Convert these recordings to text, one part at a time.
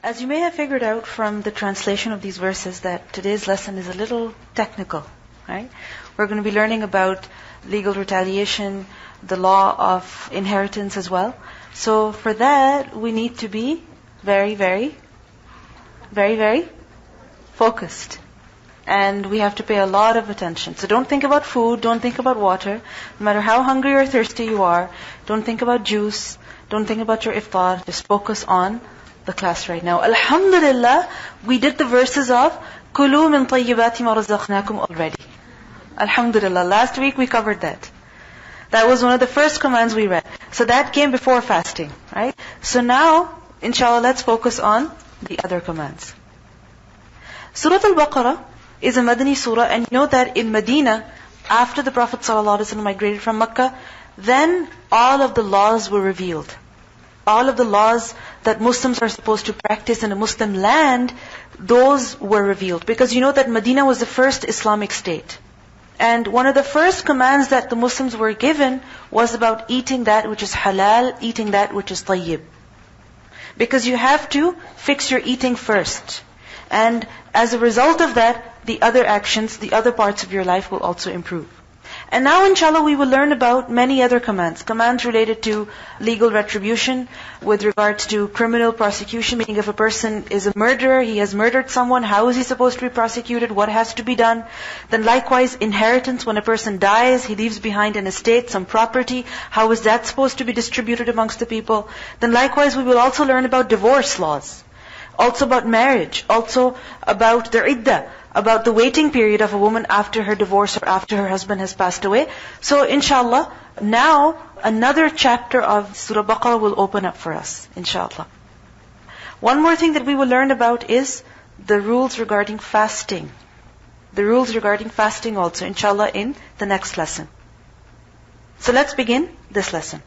As you may have figured out from the translation of these verses that today's lesson is a little technical, right? We're going to be learning about legal retaliation, the law of inheritance as well. So for that, we need to be very, very, very, very focused. And we have to pay a lot of attention. So don't think about food, don't think about water. No matter how hungry or thirsty you are, don't think about juice, don't think about your iftar. Just focus on the class right now. Alhamdulillah, we did the verses of Kulu min tayyibati ma razaqnakum already. Alhamdulillah, last week we covered that. That was one of the first commands we read. So that came before fasting, right? So now, inshallah, let's focus on the other commands. Surah Al-Baqarah is a Madani surah, and you know that in Medina, after the Prophet ﷺ migrated from Makkah, then all of the laws were revealed. All of the laws that Muslims are supposed to practice in a Muslim land, those were revealed. Because you know that Medina was the first Islamic state. And one of the first commands that the Muslims were given was about eating that which is halal, eating that which is tayyib. Because you have to fix your eating first. And as a result of that, the other actions, the other parts of your life will also improve. And now inshallah we will learn about many other commands. Commands related to legal retribution, with regards to criminal prosecution, meaning if a person is a murderer, he has murdered someone, how is he supposed to be prosecuted, what has to be done. Then likewise inheritance, when a person dies, he leaves behind an estate, some property, how is that supposed to be distributed amongst the people. Then likewise we will also learn about divorce laws, also about marriage, also about the iddah, about the waiting period of a woman after her divorce or after her husband has passed away. So inshallah, now another chapter of Surah Al-Baqarah will open up for us, inshallah. One more thing that we will learn about is the rules regarding fasting. The rules regarding fasting also, inshallah, in the next lesson. So let's begin this lesson.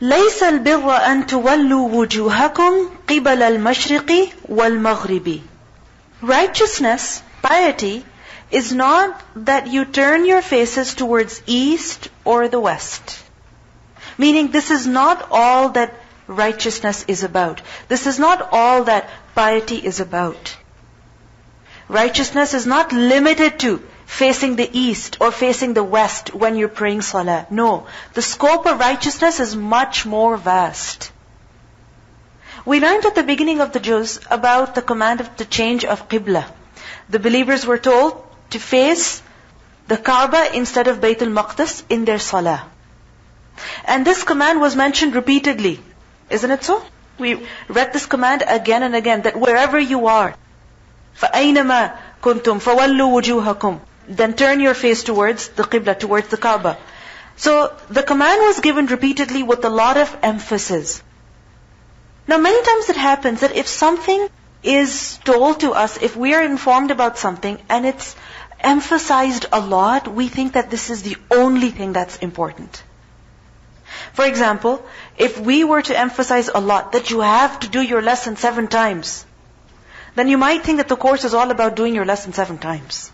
لَيْسَ الْبِرَّ أَن تُوَلُّوا وُجُوهَكُمْ قِبَلَ الْمَشْرِقِ وَالْمَغْرِبِ. Righteousness, piety, is not that you turn your faces towards east or the west. Meaning this is not all that righteousness is about. This is not all that piety is about. Righteousness is not limited to facing the east or facing the west when you're praying salah. No, the scope of righteousness is much more vast. We learned at the beginning of the juz about the command of the change of qibla. The believers were told to face the Kaaba instead of Bayt al-Maqdis in their salah. And this command was mentioned repeatedly. Isn't it so? We read this command again and again, that wherever you are, فَأَيْنَمَا كُنْتُمْ فَوَلُّوا وُجُوهَكُمْ, then turn your face towards the qibla, towards the Kaaba. So the command was given repeatedly with a lot of emphasis. Now many times it happens that if something is told to us, if we are informed about something and it's emphasized a lot, we think that this is the only thing that's important. For example, if we were to emphasize a lot that you have to do your lesson 7 times, then you might think that the course is all about doing your lesson 7 times.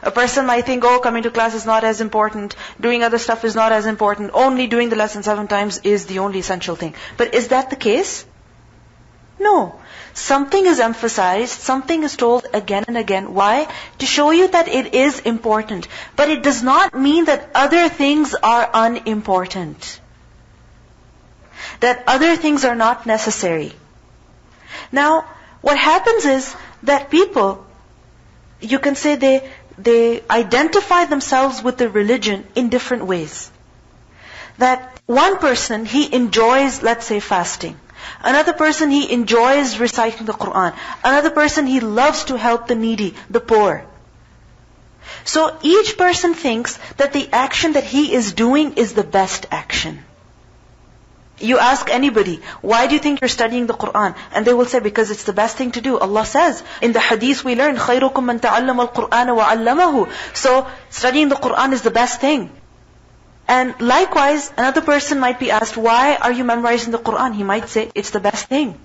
A person might think, oh, coming to class is not as important, doing other stuff is not as important, only doing the lesson 7 times is the only essential thing. But is that the case? No. Something is emphasized, something is told again and again. Why? To show you that it is important. But it does not mean that other things are unimportant. That other things are not necessary. Now, what happens is that people, you can say they identify themselves with the religion in different ways. That one person, he enjoys, let's say, fasting. Another person, he enjoys reciting the Qur'an. Another person, he loves to help the needy, the poor. So each person thinks that the action that he is doing is the best action. You ask anybody, why do you think you're studying the Qur'an? And they will say, because it's the best thing to do. Allah says, in the hadith we learn, خَيْرُكُمْ مَنْ تَعَلَّمَ الْقُرْآنَ وَعَلَّمَهُ. So, studying the Qur'an is the best thing. And likewise, another person might be asked, why are you memorizing the Qur'an? He might say, it's the best thing.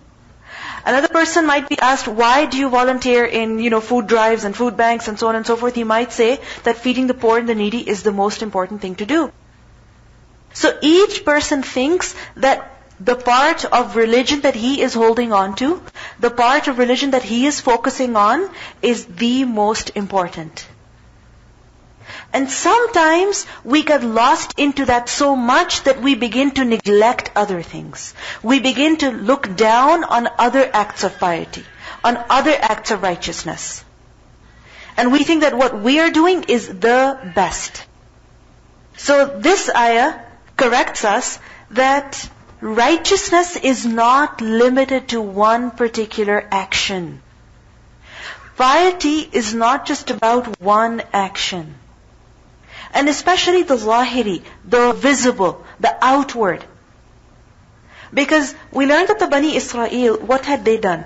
Another person might be asked, why do you volunteer in, food drives and food banks and so on and so forth? He might say that feeding the poor and the needy is the most important thing to do. So each person thinks that the part of religion that he is holding on to, the part of religion that he is focusing on, is the most important. And sometimes we get lost into that so much that we begin to neglect other things. We begin to look down on other acts of piety, on other acts of righteousness. And we think that what we are doing is the best. So this ayah corrects us that righteousness is not limited to one particular action. Piety is not just about one action. And especially the zahiri, the visible, the outward. Because we learned that the Bani Israel, what had they done?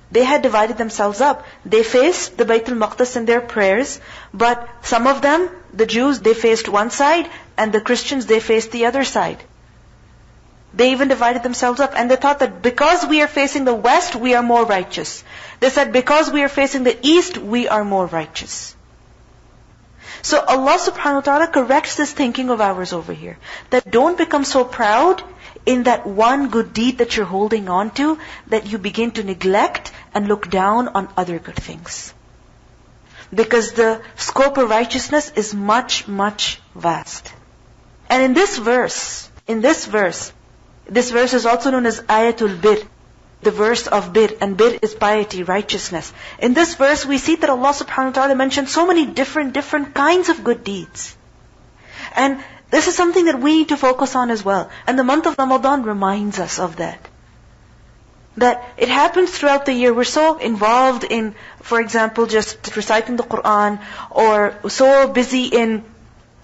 They had divided themselves up. They faced the Bayt al-Maqdis in their prayers, but some of them, the Jews, they faced one side, and the Christians, they faced the other side. They even divided themselves up, and they thought that because we are facing the west, we are more righteous. They said because we are facing the east, we are more righteous. So Allah subhanahu wa ta'ala corrects this thinking of ours over here. That don't become so proud in that one good deed that you're holding on to, that you begin to neglect and look down on other good things. Because the scope of righteousness is much, much vast. And in this verse is also known as Ayatul Bir, the verse of Bir, and Bir is piety, righteousness. In this verse we see that Allah subhanahu wa ta'ala mentioned so many different kinds of good deeds. And this is something that we need to focus on as well. And the month of Ramadan reminds us of that. That it happens throughout the year. We're so involved in, for example, just reciting the Qur'an, or so busy in,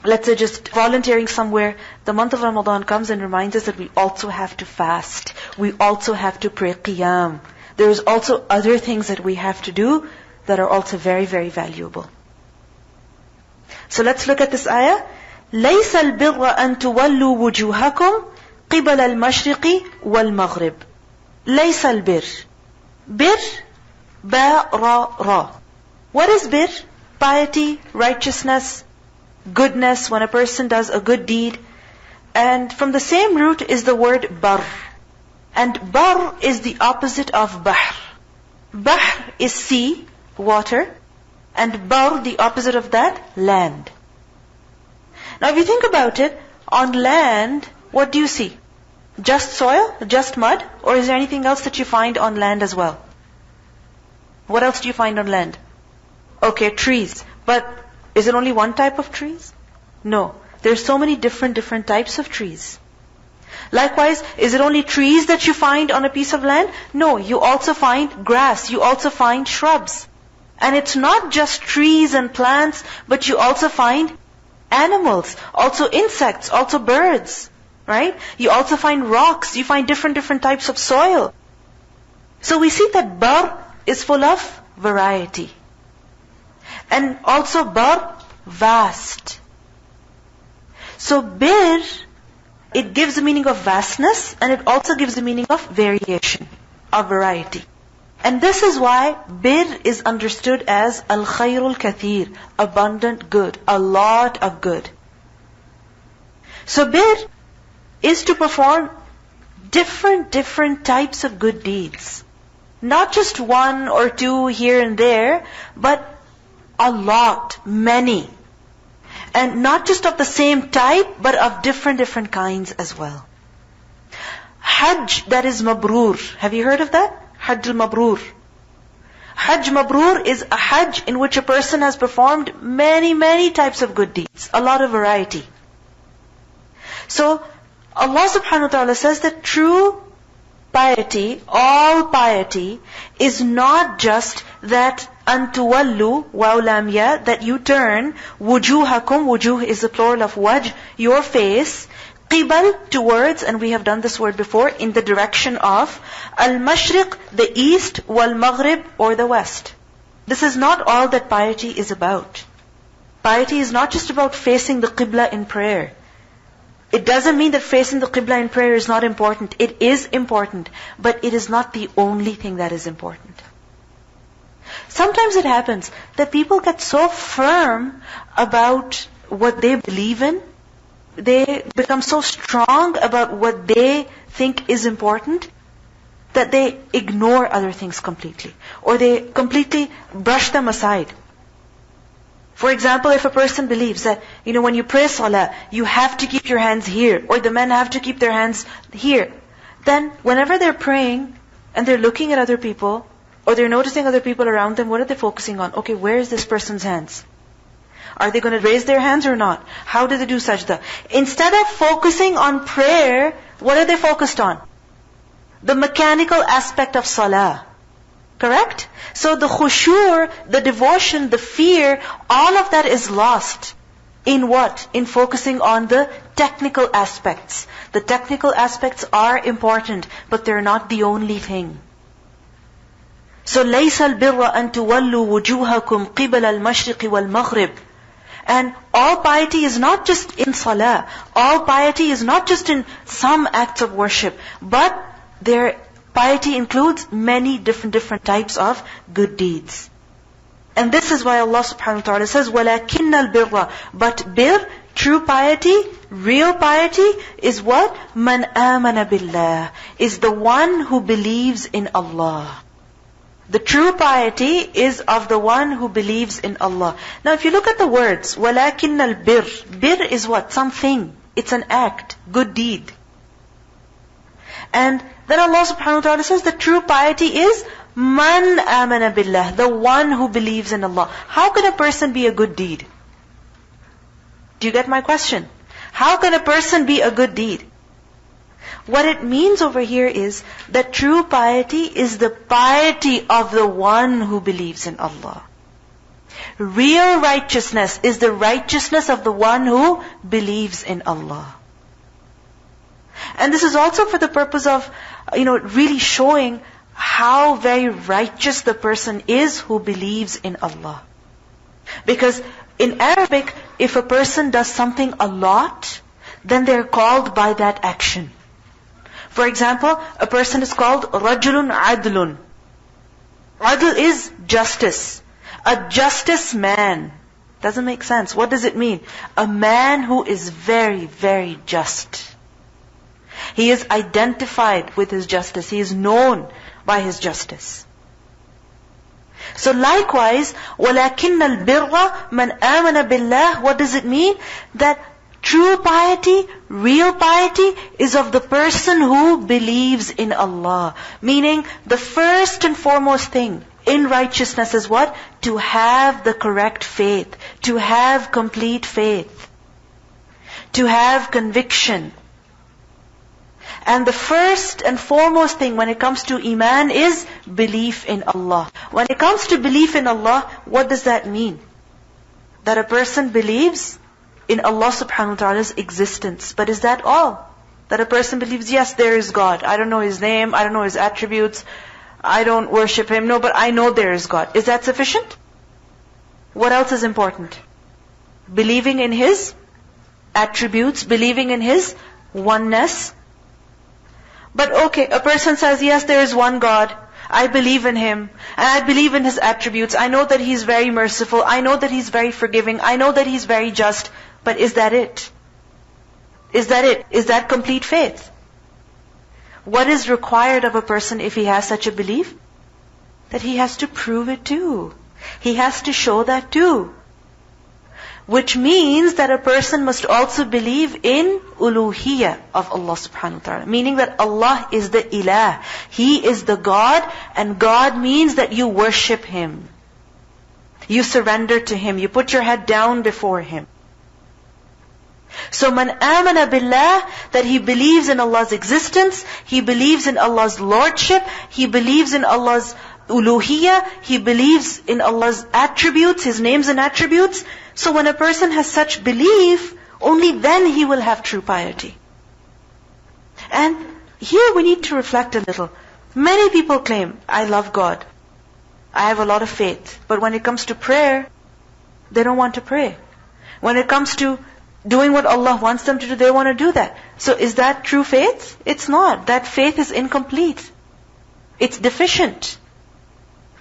let's say, just volunteering somewhere. The month of Ramadan comes and reminds us that we also have to fast. We also have to pray qiyam. There's also other things that we have to do that are also very, very valuable. So let's look at this ayah. لَيْسَ الْبِرَّ أَن تُوَلُّوا وُجُوهَكُمْ قِبَلَ الْمَشْرِقِ وَالْمَغْرِبِ لَيْسَ الْبِرِّ. Bir, ba, ra, ra. What is bir? Piety, righteousness, goodness, when a person does a good deed. And from the same root is the word bar. And bar is the opposite of bahr. Bahr is sea, water. And bar, the opposite of that, land. Now if you think about it, on land, what do you see? Just soil? Just mud? Or is there anything else that you find on land as well? What else do you find on land? Okay, trees. But is it only one type of trees? No. There's so many different types of trees. Likewise, is it only trees that you find on a piece of land? No, you also find grass. You also find shrubs. And it's not just trees and plants, but you also find animals, also insects, also birds, right? You also find rocks, you find different types of soil. So we see that bar is full of variety. And also bar, vast. So bir, it gives the meaning of vastness, and it also gives the meaning of variation, of variety. And this is why bir is understood as al-khayrul kathir, abundant good, a lot of good. So bir is to perform different types of good deeds. Not just one or two here and there, but a lot, many. And not just of the same type, but of different kinds as well. Hajj, that is mabrur. Have you heard of that? Hajj al-mabrur. Hajj mabrur is a hajj in which a person has performed many types of good deeds. A lot of variety. So, Allah subhanahu wa ta'ala says that true piety, all piety, is not just that antuwallu, waw lam ya, that you turn, wujuhakum, wujuh is the plural of wajh, your face, qibal, towards, and we have done this word before, in the direction of al-mashriq, the east, wal-maghrib, or the west. This is not all that piety is about. Piety is not just about facing the qibla in prayer. It doesn't mean that facing the qibla in prayer is not important. It is important, but it is not the only thing that is important. Sometimes it happens that people get so firm about what they believe in, they become so strong about what they think is important, that they ignore other things completely, or they completely brush them aside. For example, if a person believes that, when you pray salah, you have to keep your hands here, or the men have to keep their hands here, then whenever they're praying and they're looking at other people, or they're noticing other people around them, what are they focusing on? Okay, where is this person's hands? Are they going to raise their hands or not? How do they do sajda? Instead of focusing on prayer, what are they focused on? The mechanical aspect of salah. Correct? So the khushu', the devotion, the fear, all of that is lost. In what? In focusing on the technical aspects. The technical aspects are important, but they're not the only thing. So لَيْسَ الْبِرَّ أَن تُوَلُّوا وُجُوهَكُمْ قِبَلَ الْمَشْرِقِ وَالْمَغْرِبِ. And all piety is not just in salah. All piety is not just in some acts of worship, but their piety includes many different types of good deeds. And this is why Allah subhanahu wa ta'ala says, وَلَكِنَّ الْبِرَّ. But bir, true piety, real piety, is what? مَنْ آمَنَ بِاللَّهِ. Is the one who believes in Allah. The true piety is of the one who believes in Allah. Now if you look at the words, وَلَكِنَّ الْبِرْ. Bir is what? Something. It's an act, good deed. And then Allah subhanahu wa ta'ala says the true piety is man amana billah, the one who believes in Allah. How can a person be a good deed? Do you get my question? How can a person be a good deed? What it means over here is that true piety is the piety of the one who believes in Allah. Real righteousness is the righteousness of the one who believes in Allah. And this is also for the purpose of, really showing how very righteous the person is who believes in Allah. Because in Arabic, if a person does something a lot, then they're called by that action. For example, a person is called rajulun adlun. Adl is justice. A justice man. Doesn't make sense. What does it mean? A man who is very, very just. He is identified with his justice. He is known by his justice. So likewise, وَلَكِنَّ الْبِرَّ مَنْ آمَنَ بِاللَّهِ. What does it mean? That true piety, real piety, is of the person who believes in Allah. Meaning, the first and foremost thing in righteousness is what? To have the correct faith. To have complete faith. To have conviction. And the first and foremost thing when it comes to Iman is belief in Allah. When it comes to belief in Allah, what does that mean? That a person believes in Allah subhanahu wa ta'ala's existence. But is that all? That a person believes, yes, there is God. I don't know His name, I don't know His attributes, I don't worship Him. No, but I know there is God. Is that sufficient? What else is important? Believing in His attributes, believing in His oneness. But okay, a person says, yes, there is one God. I believe in Him. And I believe in His attributes. I know that He's very merciful. I know that He's very forgiving. I know that He's very just. But is that it? Is that it? Is that complete faith? What is required of a person if he has such a belief? That he has to prove it too. He has to show that too. Which means that a person must also believe in uluhiyyah of Allah subhanahu wa ta'ala. Meaning that Allah is the ilah. He is the God, and God means that you worship Him. You surrender to Him. You put your head down before Him. So man amana billah, that he believes in Allah's existence, he believes in Allah's lordship, he believes in Allah's uluhiyyah, he believes in Allah's attributes, His names and attributes. So when a person has such belief, only then he will have true piety. And here we need to reflect a little. Many people claim, I love God, I have a lot of faith. But when it comes to prayer, they don't want to pray. When it comes to doing what Allah wants them to do, they want to do that. So is that true faith? It's not. That faith is incomplete. It's deficient.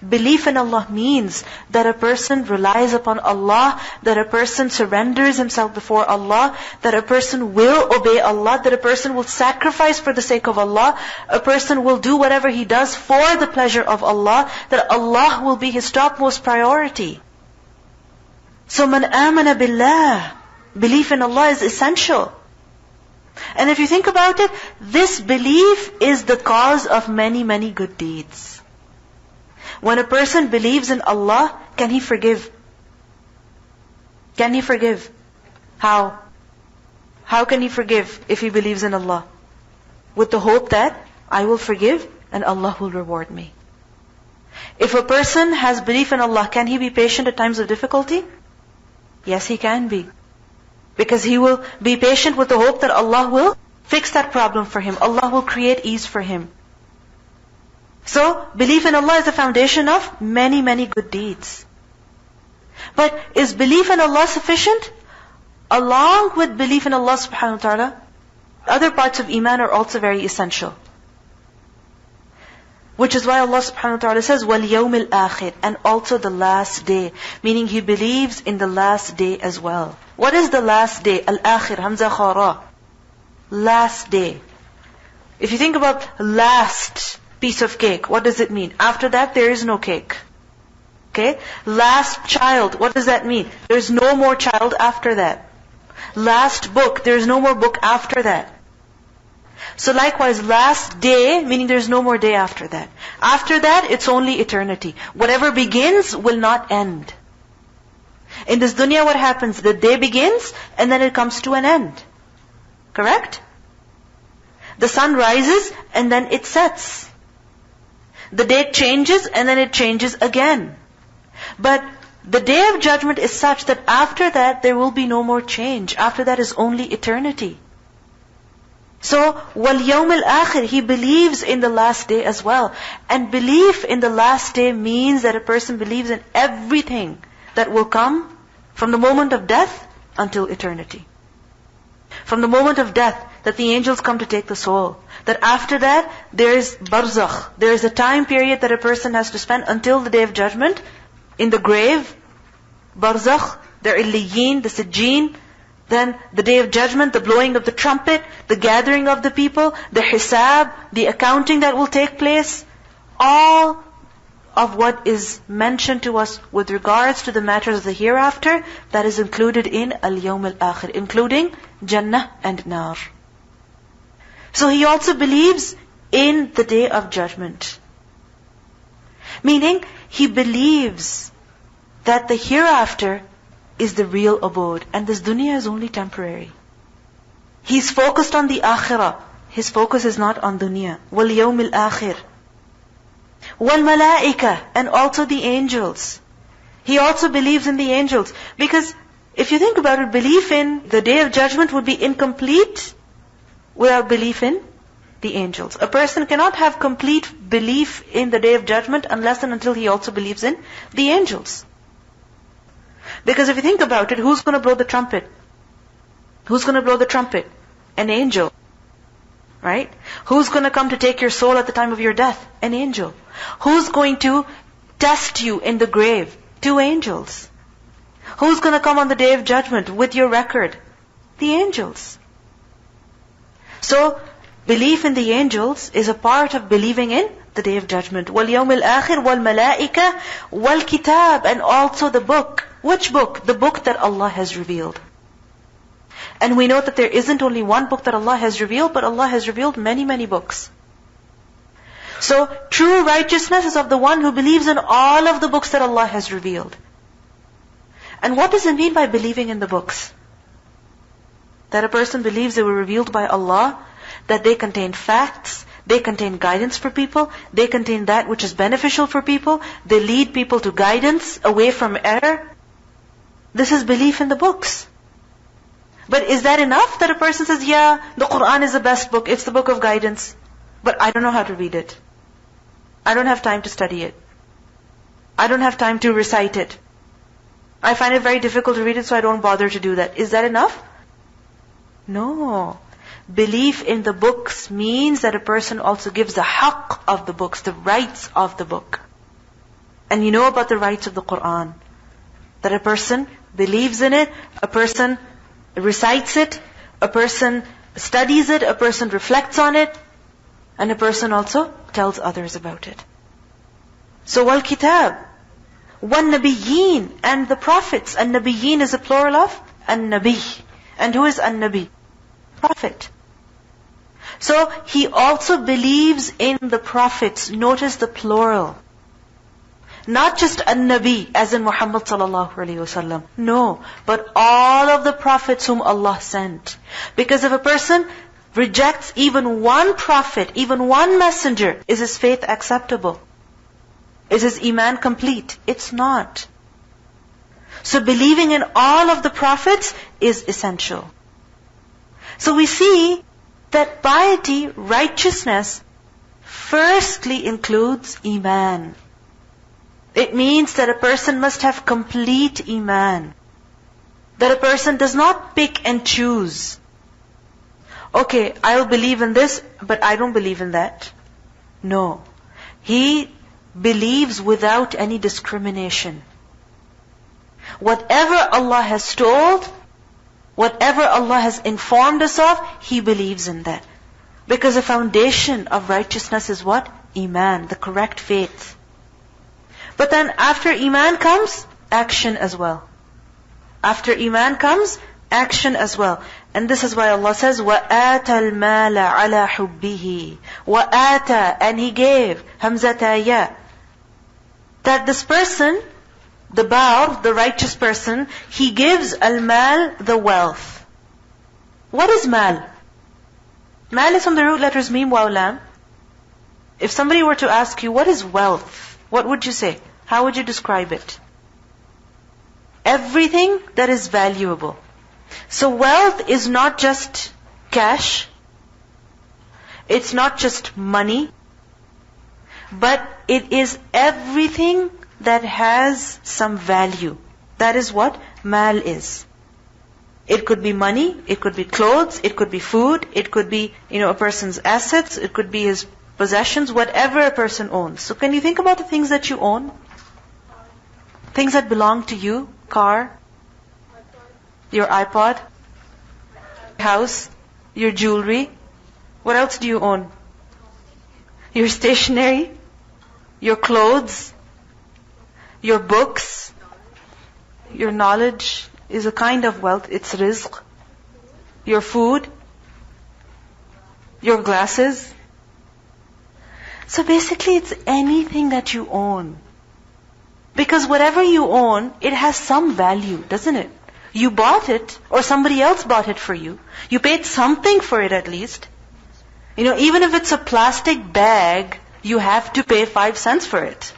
Belief in Allah means that a person relies upon Allah, that a person surrenders himself before Allah, that a person will obey Allah, that a person will sacrifice for the sake of Allah, a person will do whatever he does for the pleasure of Allah, that Allah will be his topmost priority. So man amana billah, belief in Allah is essential. And if you think about it, this belief is the cause of many, many good deeds. When a person believes in Allah, can he forgive? Can he forgive? How? How can he forgive if he believes in Allah? With the hope that I will forgive and Allah will reward me. If a person has belief in Allah, can he be patient at times of difficulty? Yes, he can be. Because he will be patient with the hope that Allah will fix that problem for him. Allah will create ease for him. So, belief in Allah is the foundation of many, many good deeds. But is belief in Allah sufficient? Along with belief in Allah subhanahu wa ta'ala, other parts of Iman are also very essential. Which is why Allah subhanahu wa ta'ala says, وَالْيَوْمِ الْآخِرِ, and also the last day. Meaning he believes in the last day as well. What is the last day? Al-Akhir, Hamza Khara. Last day. If you think about last piece of cake, what does it mean? After that, there is no cake. Okay? Last child, what does that mean? There is no more child after that. Last book, there is no more book after that. So likewise, last day, meaning there is no more day after that. After that, it's only eternity. Whatever begins will not end. In this dunya, what happens? The day begins, and then it comes to an end. Correct? The sun rises, and then it sets. The day changes, and then it changes again. But the day of judgment is such that after that, there will be no more change. After that is only eternity. So, وَالْيَوْمِ الْآخِرِ, he believes in the last day as well. And belief in the last day means that a person believes in everything that will come from the moment of death until eternity. From the moment of death, that the angels come to take the soul. That after that, there is barzakh. There is a time period that a person has to spend until the day of judgment in the grave. Barzakh, the illiyin, the sijjeen. Then the day of judgment, the blowing of the trumpet, the gathering of the people, the hisab, the accounting that will take place. All of what is mentioned to us with regards to the matters of the hereafter, that is included in al-yawm al-akhir, including Jannah and Nar. So he also believes in the day of judgment. Meaning, he believes that the hereafter is the real abode, and this dunya is only temporary. He's focused on the akhirah. His focus is not on dunya. وَالْيَوْمِ الْآخِرِ وَالْمَلَائِكَةِ, and also the angels. He also believes in the angels. Because if you think about it, belief in the day of judgment would be incomplete without belief in the angels. A person cannot have complete belief in the day of judgment unless and until he also believes in the angels. Because if you think about it, who's going to blow the trumpet? Who's going to blow the trumpet? An angel. Right? Who's going to come to take your soul at the time of your death? An angel. Who's going to test you in the grave? 2 angels. Who's going to come on the day of judgment with your record? The angels. So, belief in the angels is a part of believing in the day of judgment. وَالْيَوْمِ الْآخِرِ وَالْمَلَائِكَةِ وَالْكِتَابِ, and also the book. Which book? The book that Allah has revealed. And we know that there isn't only one book that Allah has revealed, but Allah has revealed many, many books. So, true righteousness is of the one who believes in all of the books that Allah has revealed. And what does it mean by believing in the books? That a person believes they were revealed by Allah, that they contain facts, they contain guidance for people, they contain that which is beneficial for people, they lead people to guidance, away from error. This is belief in the books. But is that enough that a person says, yeah, the Qur'an is the best book, it's the book of guidance, but I don't know how to read it. I don't have time to study it. I don't have time to recite it. I find it very difficult to read it, so I don't bother to do that. Is that enough? No. Belief in the books means that a person also gives the haqq of the books, the rights of the book. And you know about the rights of the Qur'an. That a person believes in it, a person recites it, a person studies it, a person reflects on it, and a person also tells others about it. So wal kitab, wan nabiyyin, and the prophets. An nabiyyin is a plural of an nabi. And who is an nabi? Prophet. So he also believes in the prophets. Notice the plural. Not just an-Nabi, as in Muhammad sallallahu alaihi wasallam. No, but all of the prophets whom Allah sent. Because if a person rejects even one prophet, even one messenger, is his faith acceptable? Is his iman complete? It's not. So believing in all of the prophets is essential. So we see that piety, righteousness, firstly includes iman. It means that a person must have complete iman. That a person does not pick and choose. Okay, I'll believe in this, but I don't believe in that. No. He believes without any discrimination. Whatever Allah has told, whatever Allah has informed us of, he believes in that. Because the foundation of righteousness is what? Iman, the correct faith. But then after iman comes action as well. After iman comes action as well. And this is why Allah says, وَآتَ الْمَالَ عَلَى حُبِّهِ وَآتَ, and he gave, hamzataya. That this person, the bar, the righteous person, he gives al-mal, the wealth. What is mal? Mal is from the root letters mim, waw, lam. If somebody were to ask you, what is wealth? What would you say? How would you describe it? Everything that is valuable. So wealth is not just cash. It's not just money. But it is everything that has some value. That is what mal is. It could be money, it could be clothes, it could be food, it could be, a person's assets, it could be his possessions, whatever a person owns. So can you think about the things that you own? Things that belong to you. Car, your iPod, house, your jewelry. What else do you own? Your stationery, your clothes, your books, your knowledge is a kind of wealth. It's rizq. Your food, your glasses. So basically it's anything that you own. Because whatever you own, it has some value, doesn't it? You bought it, or somebody else bought it for you. You paid something for it at least. Even if it's a plastic bag, you have to pay 5 cents for it.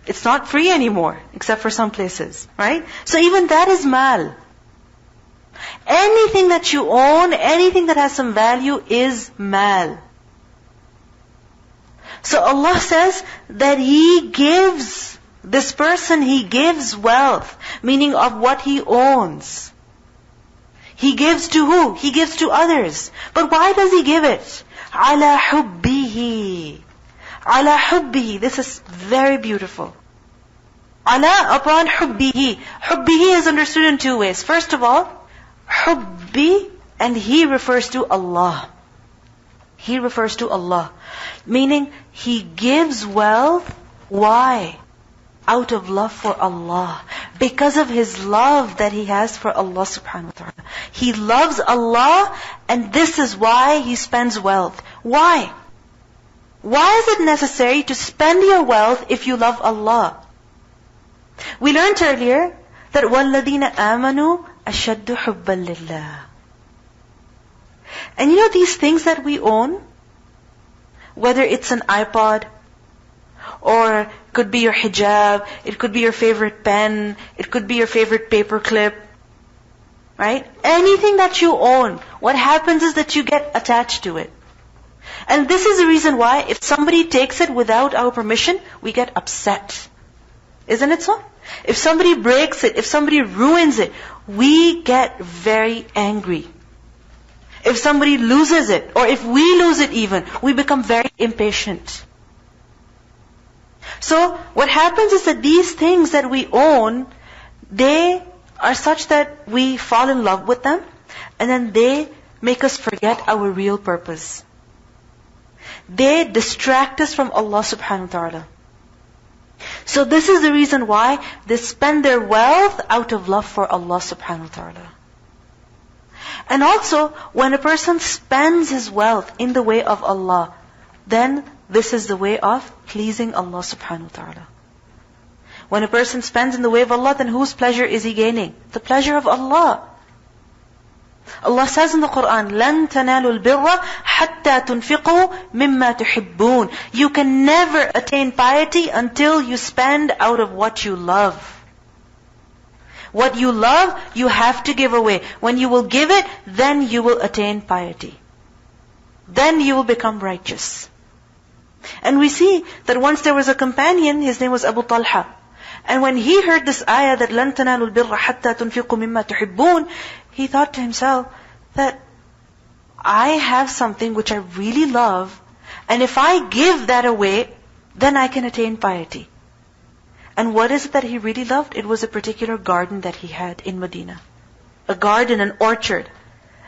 It's not free anymore, except for some places, right? So even that is mal. Anything that you own, anything that has some value is mal. So Allah says that He gives, this person, He gives wealth, meaning of what he owns. He gives to who? He gives to others. But why does He give it? عَلَى حُبِّهِ. عَلَى حُبِّهِ. This is very beautiful. عَلَى, upon حُبِّهِ. حُبِّهِ is understood in two ways. First of all, حُبِّ, and He refers to Allah. He refers to Allah. Meaning, He gives wealth. Why? Out of love for Allah. Because of His love that He has for Allah subhanahu wa ta'ala. He loves Allah, and this is why He spends wealth. Why? Why is it necessary to spend your wealth if you love Allah? We learned earlier that وَالَّذِينَ آمَنُوا أَشَدُّ حُبًّا لِلَّهِ. And these things that we own, whether it's an iPod, or it could be your hijab, it could be your favorite pen, it could be your favorite paper clip, right? Anything that you own, what happens is that you get attached to it. And this is the reason why if somebody takes it without our permission, we get upset. Isn't it so? If somebody breaks it, if somebody ruins it, we get very angry. If somebody loses it, or if we lose it even, we become very impatient. So what happens is that these things that we own, they are such that we fall in love with them, and then they make us forget our real purpose. They distract us from Allah subhanahu wa ta'ala. So this is the reason why they spend their wealth out of love for Allah subhanahu wa ta'ala. And also, when a person spends his wealth in the way of Allah, then this is the way of pleasing Allah subhanahu wa ta'ala. When a person spends in the way of Allah, then whose pleasure is he gaining? The pleasure of Allah. Allah says in the Qur'an, لَن تَنَالُوا الْبِرَّ حَتَّى تُنْفِقُوا مِمَّا تُحِبُّونَ. You can never attain piety until you spend out of what you love. What you love, you have to give away. When you will give it, then you will attain piety. Then you will become righteous. And we see that once there was a companion, his name was Abu Talha. And when he heard this ayah that لَن تَنَالُوا الْبِرَّ حَتَّى تُنْفِقُوا مِمَّا تُحِبُّونَ, he thought to himself that I have something which I really love, and if I give that away, then I can attain piety. And what is it that he really loved? It was a particular garden that he had in Medina. A garden, an orchard.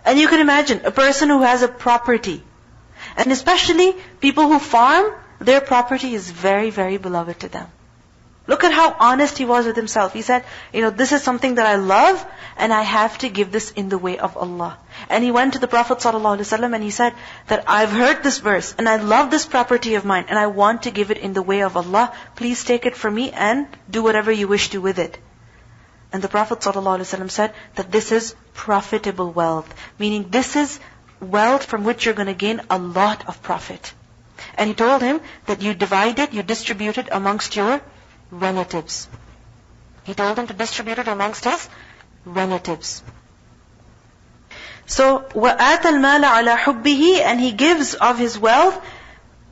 And you can imagine, a person who has a property, and especially people who farm, their property is very, very beloved to them. Look at how honest he was with himself. He said, this is something that I love, and I have to give this in the way of Allah. And he went to the Prophet ﷺ and he said that I've heard this verse, and I love this property of mine, and I want to give it in the way of Allah. Please take it from me and do whatever you wish to with it. And the Prophet ﷺ said that this is profitable wealth, meaning this is wealth from which you're going to gain a lot of profit. And he told him that you divide it, you distribute it amongst your relatives. He told him to distribute it amongst his relatives. So, وَآتَ الْمَالَ عَلَى حُبِّهِ, and he gives of his wealth.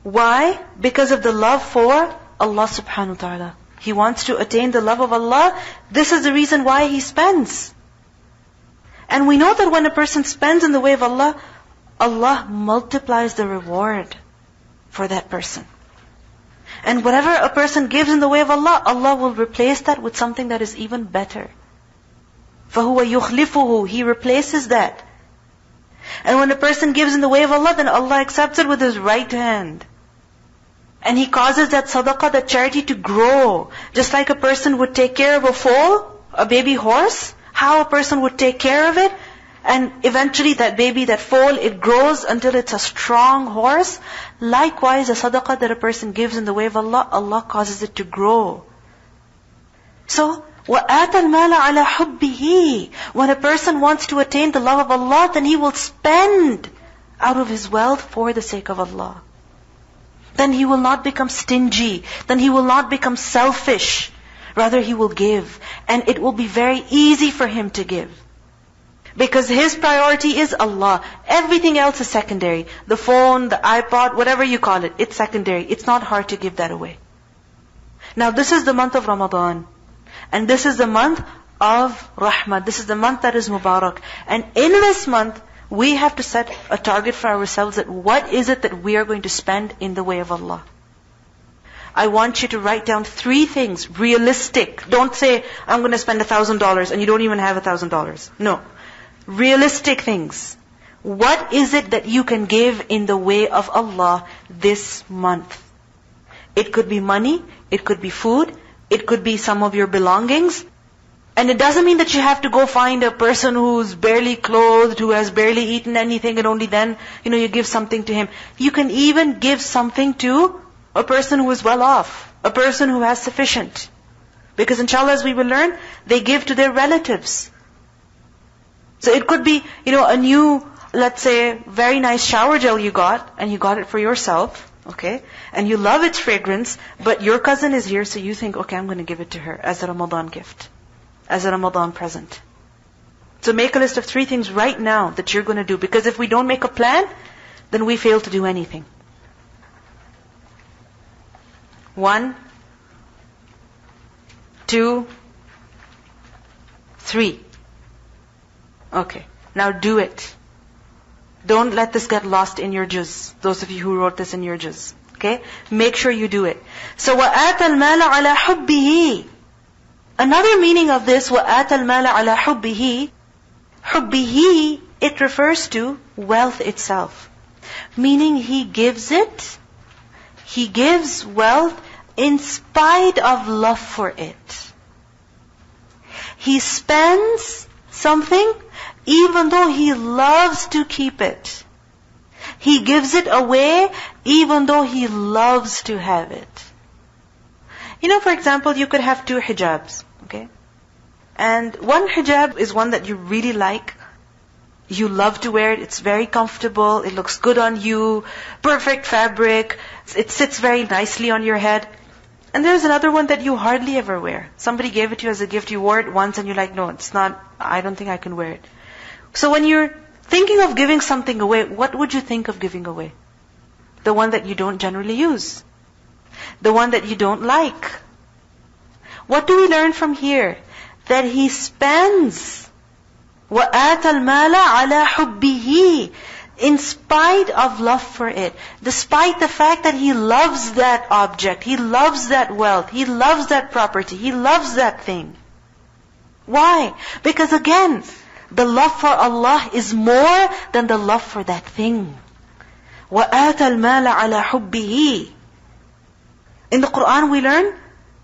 Why? Because of the love for Allah subhanahu wa ta'ala. He wants to attain the love of Allah. This is the reason why he spends. And we know that when a person spends in the way of Allah, Allah multiplies the reward for that person. And whatever a person gives in the way of Allah, Allah will replace that with something that is even better. فَهُوَ يُخْلِفُهُ. He replaces that. And when a person gives in the way of Allah, then Allah accepts it with His right hand. And He causes that sadaqah, that charity to grow. Just like a person would take care of a foal, a baby horse, how a person would take care of it, and eventually that baby, that foal, it grows until it's a strong horse. Likewise, the sadaqah that a person gives in the way of Allah, Allah causes it to grow. So, وَآتَ الْمَالَ عَلَى حُبِّهِ. When a person wants to attain the love of Allah, then he will spend out of his wealth for the sake of Allah. Then he will not become stingy. Then he will not become selfish. Rather, he will give. And it will be very easy for him to give. Because his priority is Allah. Everything else is secondary. The phone, the iPod, whatever you call it, it's secondary. It's not hard to give that away. Now this is the month of Ramadan. And this is the month of Rahmah. This is the month that is Mubarak. And in this month, we have to set a target for ourselves that what is it that we are going to spend in the way of Allah. I want you to write down 3 things, realistic. Don't say, I'm going to spend $1,000 and you don't even have $1,000. No. Realistic things. What is it that you can give in the way of Allah this month? It could be money, it could be food, it could be some of your belongings. And it doesn't mean that you have to go find a person who's barely clothed, who has barely eaten anything, and only then, you give something to him. You can even give something to a person who is well off, a person who has sufficient. Because inshallah, as we will learn, they give to their relatives. So it could be, a new, let's say, very nice shower gel you got, and you got it for yourself, okay? And you love its fragrance, but your cousin is here, so you think, okay, I'm going to give it to her as a Ramadan gift, as a Ramadan present. So make a list of 3 things right now that you're going to do, because if we don't make a plan, then we fail to do anything. 1, 2, 3. Okay, now do it. Don't let this get lost in your juz. Those of you who wrote this in your juz. Okay? Make sure you do it. So وَآتَ الْمَالَ عَلَى حُبِّهِ. Another meaning of this, وَآتَ الْمَالَ عَلَى حُبِّهِ, حُبِّهِ, it refers to wealth itself. Meaning he gives it, he gives wealth in spite of love for it. He spends something even though he loves to keep it. He gives it away even though he loves to have it. You know, for example, you could have 2 hijabs, okay? And one hijab is one that you really like. You love to wear it. It's very comfortable. It looks good on you. Perfect fabric. It sits very nicely on your head. And there's another one that you hardly ever wear. Somebody gave it to you as a gift. You wore it once and you're like, no, it's not, I don't think I can wear it. So when you're thinking of giving something away, what would you think of giving away? The one that you don't generally use. The one that you don't like. What do we learn from here? That he spends وَآتَ الْمَالَ عَلَى حُبِّهِ, in spite of love for it. Despite the fact that he loves that object, he loves that wealth, he loves that property, he loves that thing. Why? Because again, the love for Allah is more than the love for that thing. وَآتَ الْمَالَ عَلَى حُبِّهِ. In the Qur'an we learn,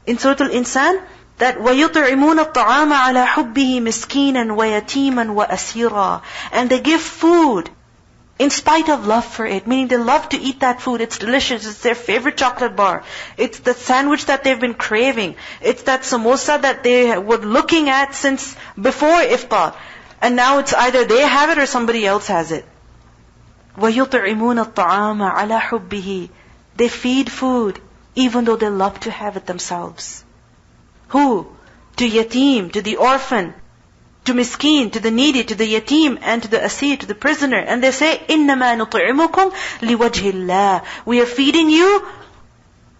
in Surah Al-Insan, that وَيُطْعِمُونَ الطَّعَامَ عَلَى حُبِّهِ مِسْكِينًا وَيَتِيمًا وَأَسِيرًا. And they give food in spite of love for it. Meaning they love to eat that food. It's delicious. It's their favorite chocolate bar. It's the sandwich that they've been craving. It's that samosa that they were looking at since before iftar. And now it's either they have it or somebody else has it. وَيُطْعِمُونَ الطَّعَامَ عَلَى حُبِّهِ. They feed food even though they love to have it themselves. Who? To yatim, to the orphan, to miskeen, to the needy, to the yatim, and to the asir, to the prisoner. And they say, إِنَّمَا نُطْعِمُكُمْ لِوَجْهِ اللَّهِ. We are feeding you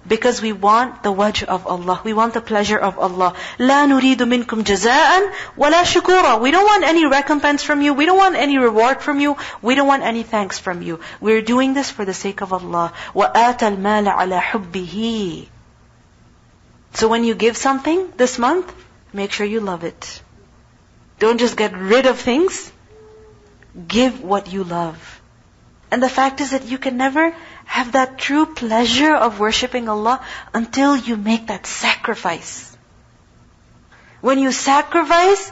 because we want the wajh of Allah. We want the pleasure of Allah. لَا نُرِيدُ مِنْكُمْ جَزَاءً وَلَا شُكُورًا. We don't want any recompense from you. We don't want any reward from you. We don't want any thanks from you. We're doing this for the sake of Allah. وَآتَ الْمَالَ عَلَى حُبِّهِ. So when you give something this month, make sure you love it. Don't just get rid of things. Give what you love. And the fact is that you can never have that true pleasure of worshipping Allah until you make that sacrifice. When you sacrifice,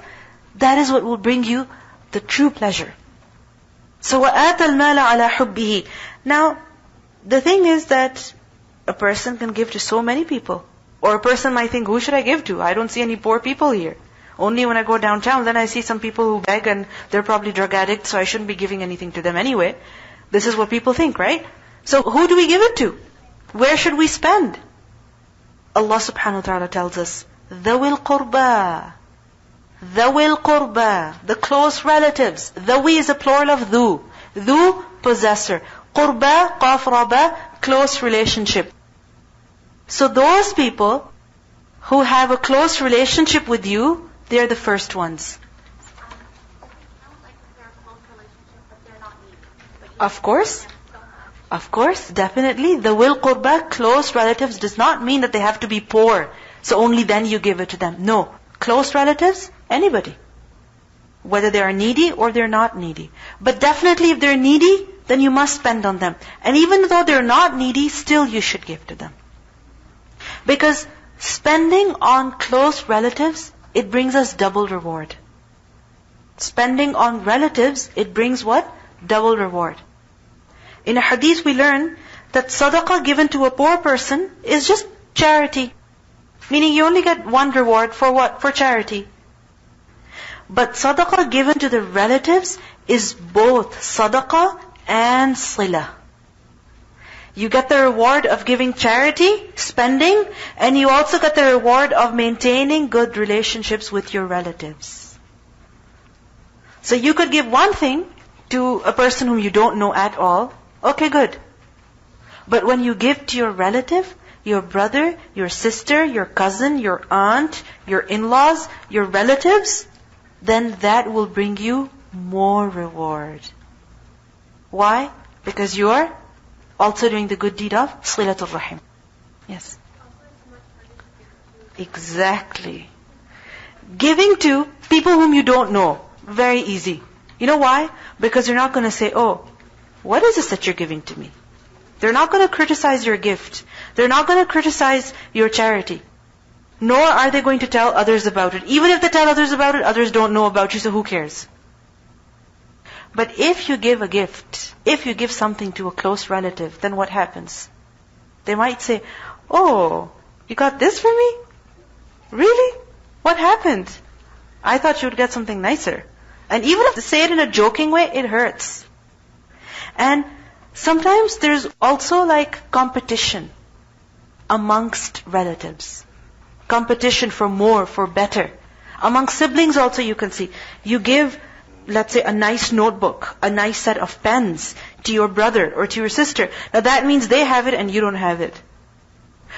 that is what will bring you the true pleasure. So وَآتَ الْمَالَ عَلَى حُبِّهِ. Now, the thing is that a person can give to so many people. Or a person might think, who should I give to? I don't see any poor people here. Only when I go downtown, then I see some people who beg and they're probably drug addicts, so I shouldn't be giving anything to them anyway. This is what people think, right? So who do we give it to? Where should we spend? Allah subhanahu wa ta'ala tells us, ذَوِي الْقُرْبَى. ذَوِي الْقُرْبَى. The close relatives. ذَوِي is a plural of ذُو. ذُو, possessor. قُرْبَى, قَافْ رَبَى, close relationship. So those people who have a close relationship with you, they're the first ones. Of course, definitely. The will qurba, close relatives, does not mean that they have to be poor. So only then you give it to them. No. Close relatives, anybody. Whether they are needy or they're not needy. But definitely if they're needy, then you must spend on them. And even though they're not needy, still you should give to them. Because spending on close relatives, it brings us double reward. Spending on relatives, it brings what? Double reward. In a hadith we learn that sadaqah given to a poor person is just charity. Meaning you only get one reward for what? For charity. But sadaqah given to the relatives is both sadaqah and silah. You get the reward of giving charity, spending, and you also get the reward of maintaining good relationships with your relatives. So you could give one thing to a person whom you don't know at all. Okay, good. But when you give to your relative, your brother, your sister, your cousin, your aunt, your in-laws, your relatives, then that will bring you more reward. Why? Because you're also doing the good deed of Silatul Rahim. Yes. Exactly. Giving to people whom you don't know, very easy. You know why? Because you're not going to say, oh, what is this that you're giving to me? They're not going to criticize your gift. They're not going to criticize your charity. Nor are they going to tell others about it. Even if they tell others about it, others don't know about you, so who cares? But if you give a gift, if you give something to a close relative, then what happens? They might say, oh, you got this for me? Really? What happened? I thought you would get something nicer. And even if they say it in a joking way, it hurts. And sometimes there's also like competition amongst relatives. Competition for more, for better. Among siblings also you can see. You give, let's say, a nice notebook, a nice set of pens to your brother or to your sister. Now that means they have it and you don't have it.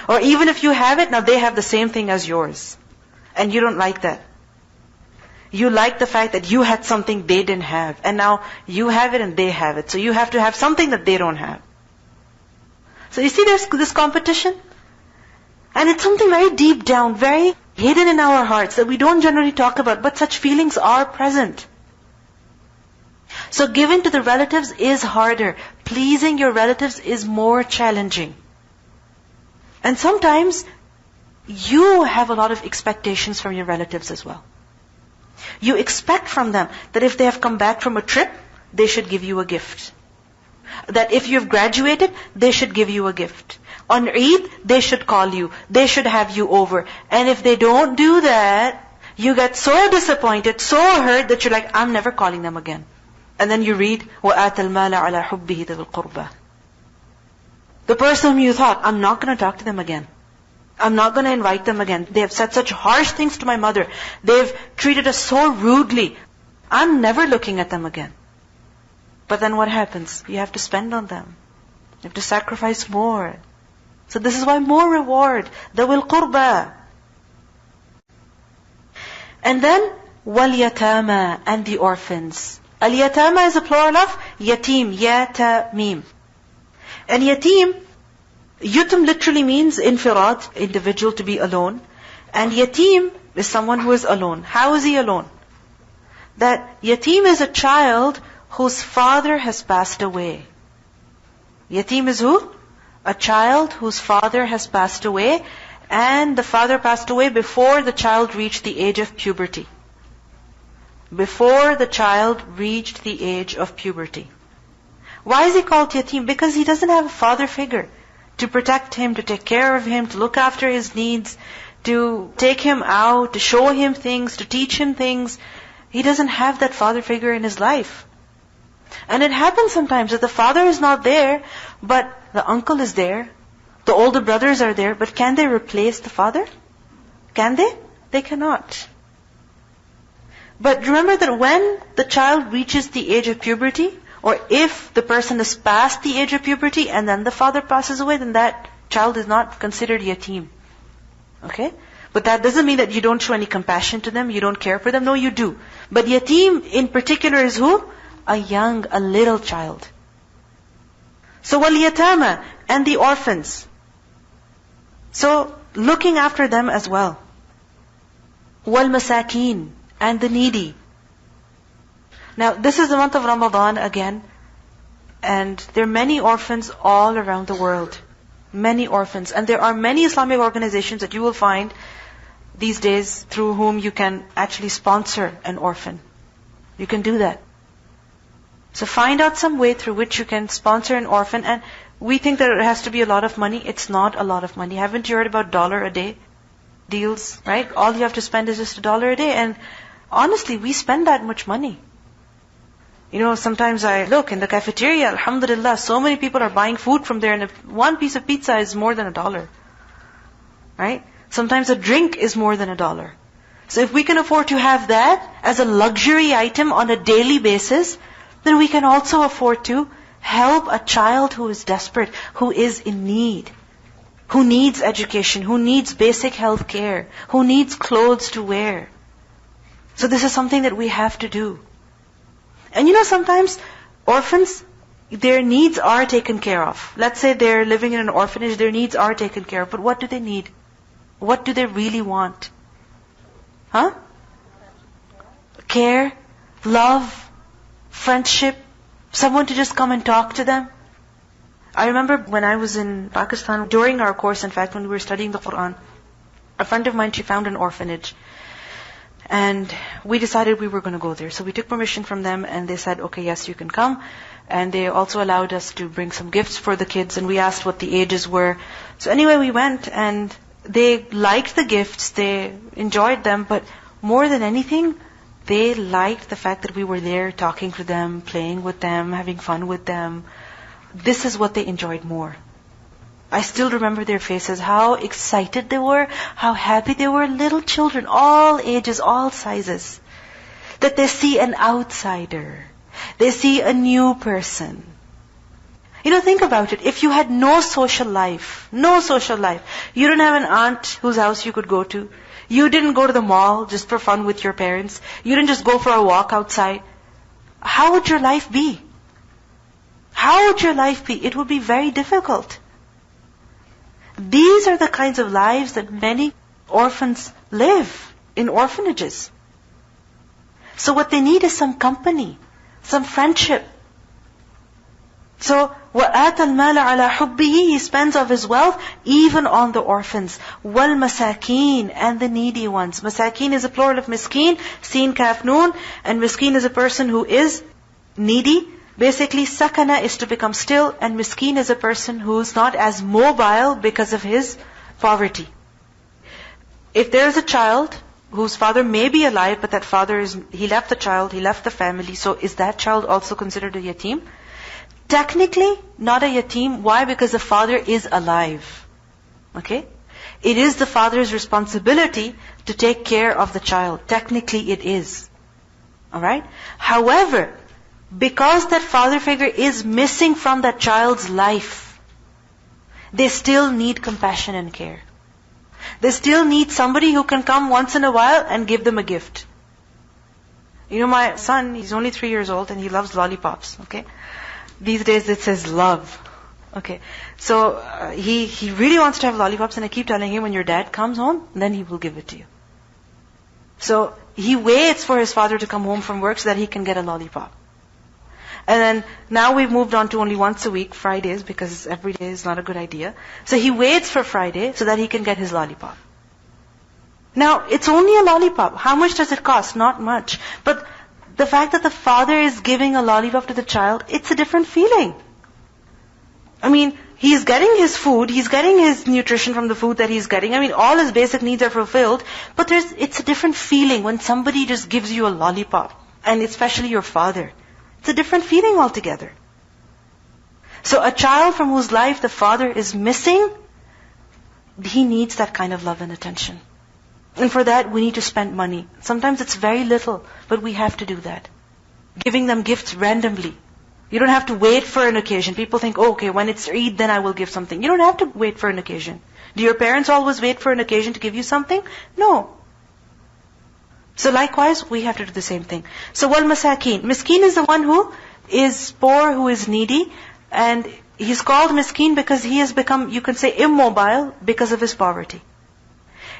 Or even if you have it, now they have the same thing as yours. And you don't like that. You like the fact that you had something they didn't have. And now you have it and they have it. So you have to have something that they don't have. So you see there's this competition? And it's something very deep down, very hidden in our hearts that we don't generally talk about, but such feelings are present. So giving to the relatives is harder. Pleasing your relatives is more challenging. And sometimes you have a lot of expectations from your relatives as well. You expect from them that if they have come back from a trip, they should give you a gift. That if you've graduated, they should give you a gift. On Eid, they should call you. They should have you over. And if they don't do that, you get so disappointed, so hurt that you're like, I'm never calling them again. And then you read, وَآتَ الْمَالَ عَلَى حُبِّهِ ذَوِي الْقُرْبَى. The person whom you thought, I'm not going to talk to them again. I'm not going to invite them again. They have said such harsh things to my mother. They've treated us so rudely. I'm never looking at them again. But then what happens? You have to spend on them. You have to sacrifice more. So this is why more reward. ذَوِي الْقُرْبَى. And then, وَالْيَتَامَى, and the orphans. Al-yatama is a plural of yatim, ya-ta-mim. And yatim, yutim literally means infirad, individual, to be alone. And yatim is someone who is alone. How is he alone? That yatim is a child whose father has passed away. Yatim is who? A child whose father has passed away, and the father passed away before the child reached the age of puberty. Before the child reached the age of puberty. Why is he called yatim? Because he doesn't have a father figure to protect him, to take care of him, to look after his needs, to take him out, to show him things, to teach him things. He doesn't have that father figure in his life. And it happens sometimes that the father is not there, but the uncle is there, the older brothers are there, but can they replace the father? Can they? They cannot. But remember that when the child reaches the age of puberty, or if the person is past the age of puberty and then the father passes away, then that child is not considered yatim. Okay? But that doesn't mean that you don't show any compassion to them, you don't care for them. No, you do. But yatim in particular is who? A little child. So wal-yatama, and the orphans. So looking after them as well. Wal-masakeen, and the needy. Now this is the month of Ramadan again, and there are many orphans all around the world. Many orphans. And there are many Islamic organizations that you will find these days through whom you can actually sponsor an orphan. You can do that. So find out some way through which you can sponsor an orphan. And we think that it has to be a lot of money. It's not a lot of money. Haven't you heard about $1 a day deals, right? All you have to spend is just $1 a day. And honestly, we spend that much money. You know, sometimes I look in the cafeteria, alhamdulillah, so many people are buying food from there, and if one piece of pizza is more than $1. Right? Sometimes a drink is more than $1. So if we can afford to have that as a luxury item on a daily basis, then we can also afford to help a child who is desperate, who is in need, who needs education, who needs basic health care, who needs clothes to wear. So this is something that we have to do. And you know, sometimes orphans, their needs are taken care of. Let's say they're living in an orphanage, their needs are taken care of. But what do they need? What do they really want? Care, love, friendship, someone to just come and talk to them. I remember when I was in Pakistan, during our course, in fact, when we were studying the Qur'an, a friend of mine, she found an orphanage. And we decided we were going to go there. So we took permission from them and they said, okay, yes, you can come. And they also allowed us to bring some gifts for the kids, and we asked what the ages were. So anyway, we went and they liked the gifts, they enjoyed them, but more than anything, they liked the fact that we were there talking to them, playing with them, having fun with them. This is what they enjoyed more. I still remember their faces, how excited they were, how happy they were, little children, all ages, all sizes. That they see an outsider. They see a new person. Think about it. If you had no social life, you don't have an aunt whose house you could go to, you didn't go to the mall just for fun with your parents, you didn't just go for a walk outside, how would your life be? How would your life be? It would be very difficult. These are the kinds of lives that many orphans live in orphanages. So what they need is some company, some friendship. So, وَآتَ الْمَالَ عَلَى حُبِّهِ, he spends of his wealth even on the orphans. وَالْمَسَاكِينَ, and the needy ones. Masakeen is a plural of miskeen, seen kaf noon, and miskeen is a person who is needy. Basically, sakana is to become still, and miskeen is a person who's not as mobile because of his poverty. If there's a child whose father may be alive, but that father he left the child, he left the family, so is that child also considered a yatim? Technically, not a yatim. Why? Because the father is alive. Okay? It is the father's responsibility to take care of the child. Technically, it is. Alright? However, because that father figure is missing from that child's life, they still need compassion and care. They still need somebody who can come once in a while and give them a gift. My son, he's only 3 years old and he loves lollipops, okay? These days it says love. Okay. So, he really wants to have lollipops, and I keep telling him, when your dad comes home, then he will give it to you. So, he waits for his father to come home from work so that he can get a lollipop. And then, now we've moved on to only once a week, Fridays, because every day is not a good idea. So he waits for Friday so that he can get his lollipop. Now, it's only a lollipop. How much does it cost? Not much. But the fact that the father is giving a lollipop to the child, it's a different feeling. He's getting his food, he's getting his nutrition from the food that he's getting. All his basic needs are fulfilled. But it's a different feeling when somebody just gives you a lollipop. And especially your father. It's a different feeling altogether. So a child from whose life the father is missing, he needs that kind of love and attention. And for that, we need to spend money. Sometimes it's very little, but we have to do that. Giving them gifts randomly. You don't have to wait for an occasion. People think, okay, when it's Eid, then I will give something. You don't have to wait for an occasion. Do your parents always wait for an occasion to give you something? No. So likewise, we have to do the same thing. So wal-masakeen. Miskeen is the one who is poor, who is needy. And he's called miskeen because he has become, you can say, immobile because of his poverty.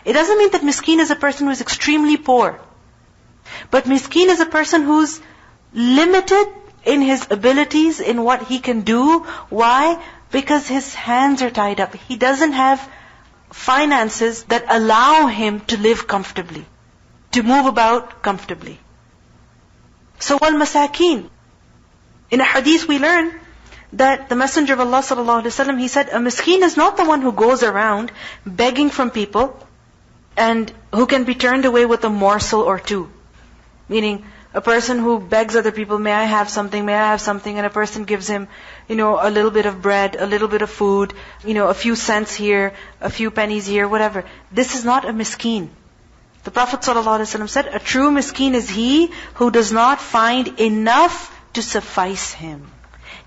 It doesn't mean that miskeen is a person who is extremely poor. But miskeen is a person who's limited in his abilities, in what he can do. Why? Because his hands are tied up. He doesn't have finances that allow him to live comfortably, to move about comfortably. So wal-masakeen. In a hadith we learn that the Messenger of Allah ﷺ, he said, a miskeen is not the one who goes around begging from people and who can be turned away with a morsel or two. Meaning, a person who begs other people, may I have something, and a person gives him, a little bit of bread, a little bit of food, a few cents here, a few pennies here, whatever. This is not a miskeen. The Prophet ﷺ said, a true miskeen is he who does not find enough to suffice him.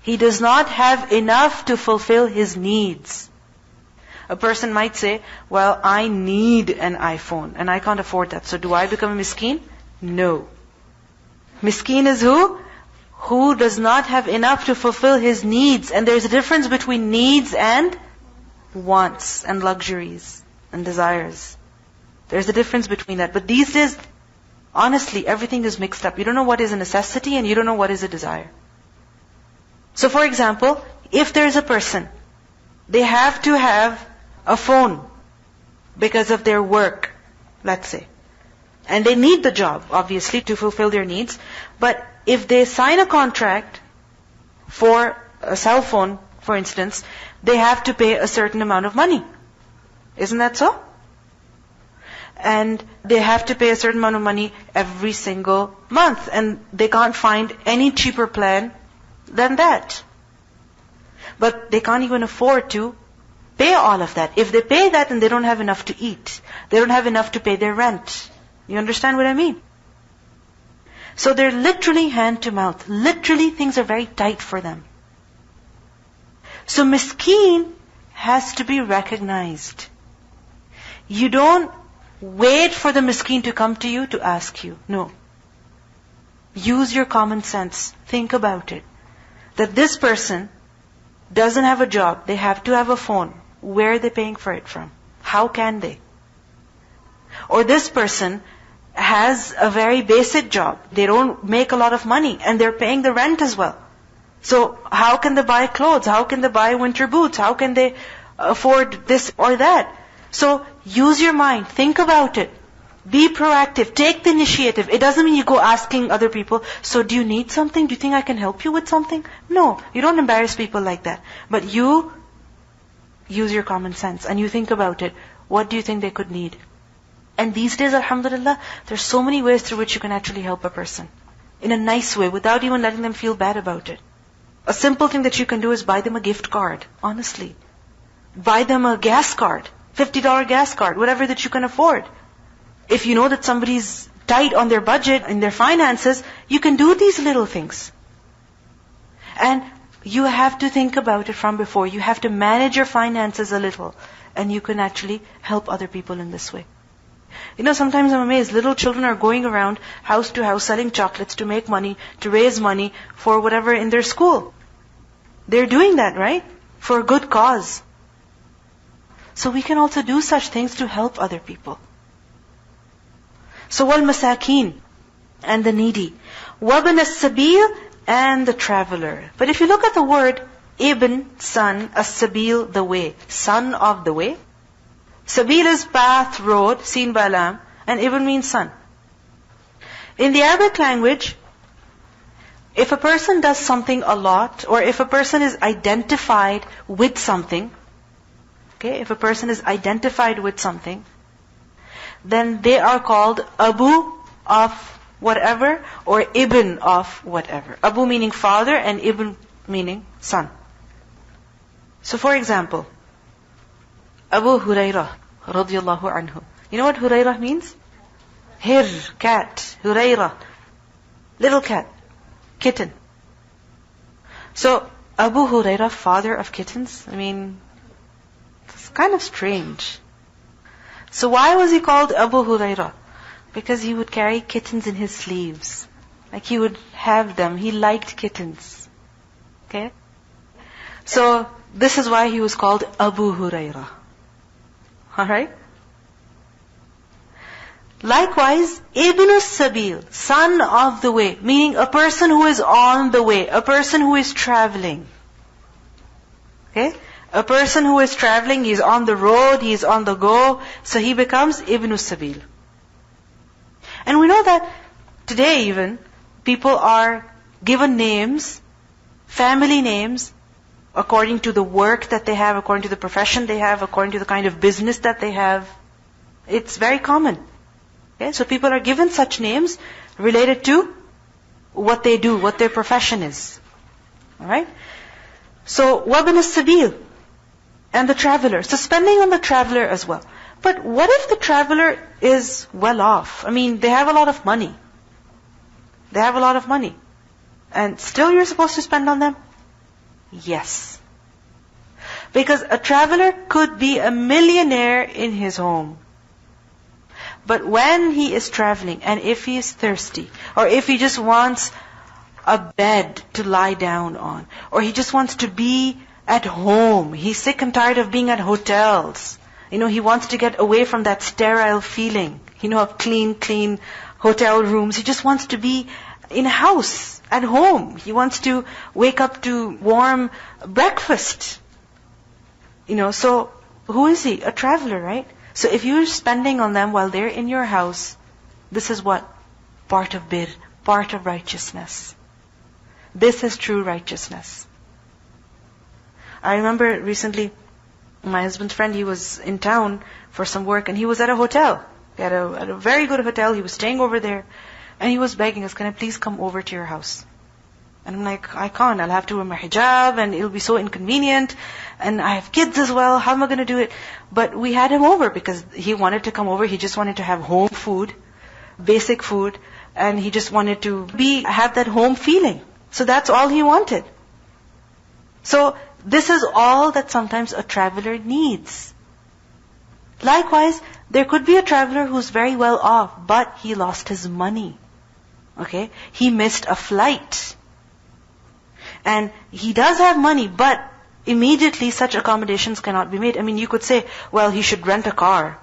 He does not have enough to fulfill his needs. A person might say, well, I need an iPhone and I can't afford that. So do I become a miskeen? No. Miskeen is who? who does not have enough to fulfill his needs. And there's a difference between needs and wants and luxuries and desires. There's a difference between that. But these days, honestly, everything is mixed up. You don't know what is a necessity and you don't know what is a desire. So for example, if there's a person, they have to have a phone because of their work, let's say. And they need the job, obviously, to fulfill their needs. But if they sign a contract for a cell phone, for instance, they have to pay a certain amount of money. Isn't that so? And they have to pay a certain amount of money every single month. And they can't find any cheaper plan than that. But they can't even afford to pay all of that. If they pay that, then they don't have enough to eat. They don't have enough to pay their rent. You understand what I mean? So they're literally hand to mouth. Literally things are very tight for them. So miskeen has to be recognized. You don't wait for the miskeen to come to you to ask you. No. Use your common sense. Think about it. That this person doesn't have a job. They have to have a phone. Where are they paying for it from? How can they? Or this person has a very basic job. They don't make a lot of money and they're paying the rent as well. So how can they buy clothes? How can they buy winter boots? How can they afford this or that? So use your mind. Think about it. Be proactive. Take the initiative. It doesn't mean you go asking other people, so do you need something? Do you think I can help you with something? No, you don't embarrass people like that. But you use your common sense and you think about it. What do you think they could need? And these days, alhamdulillah, there's so many ways through which you can actually help a person. In a nice way, without even letting them feel bad about it. A simple thing that you can do is buy them a gift card, honestly. Buy them a gas card, $50 gas card, whatever that you can afford. If you know that somebody's tight on their budget, in their finances, you can do these little things. And you have to think about it from before. You have to manage your finances a little. And you can actually help other people in this way. You know, sometimes I'm amazed. Little children are going around house to house selling chocolates to make money, to raise money for whatever in their school. They're doing that, right? For a good cause. So we can also do such things to help other people. So wal-masakeen, and the needy. Wabn as-sabil, and the traveler. But if you look at the word, ibn, son, as-sabil, the way. Son of the way. Sabil is path, road, seen by lam, and ibn means son. In the Arabic language, if a person does something a lot, or if a person is identified with something, okay, if a person is identified with something, then they are called Abu of whatever, or Ibn of whatever. Abu meaning father, and Ibn meaning son. So for example, Abu Hurairah radiyallahu anhu. You know what Hurairah means? Hir, cat. Hurairah, little cat, kitten. So Abu Hurairah, father of kittens, I mean, it's kind of strange. So why was he called Abu Hurairah? Because he would carry kittens in his sleeves. Like he would have them. He liked kittens. Okay? So this is why he was called Abu Hurairah. Alright? Likewise, Ibn as-Sabil, son of the way, meaning a person who is on the way, a person who is traveling. Okay? A person who is traveling, he's on the road, he's on the go, so he becomes Ibn as-Sabil. And we know that today even, people are given names, family names, according to the work that they have, according to the profession they have, according to the kind of business that they have. It's very common. Okay? So people are given such names related to what they do, what their profession is. Alright? So, وَابْنَ السَّبِيلِ, and the traveler. So spending on the traveler as well. But what if the traveler is well off? I mean, they have a lot of money. They have a lot of money. And still you're supposed to spend on them? Yes. Because a traveler could be a millionaire in his home. But when he is traveling, and if he is thirsty, or if he just wants a bed to lie down on. Or he just wants to be at home. He's sick and tired of being at hotels. He wants to get away from that sterile feeling, of clean hotel rooms. He just wants to be in a house, at home. He wants to wake up to warm breakfast. So who is he? A traveler, right? So if you're spending on them while they're in your house, this is what? Part of birr, part of righteousness. This is true righteousness. I remember recently, my husband's friend, he was in town for some work and he was at a hotel. He had a very good hotel. He was staying over there and he was begging us, can I please come over to your house? And I'm like, I can't. I'll have to wear my hijab and it'll be so inconvenient. And I have kids as well. How am I going to do it? But we had him over because he wanted to come over. He just wanted to have home food, basic food. And he just wanted to have that home feeling. So that's all he wanted. So this is all that sometimes a traveler needs. Likewise, there could be a traveler who's very well off, but he lost his money. Okay? He missed a flight. And he does have money, but immediately such accommodations cannot be made. You could say, well, he should rent a car,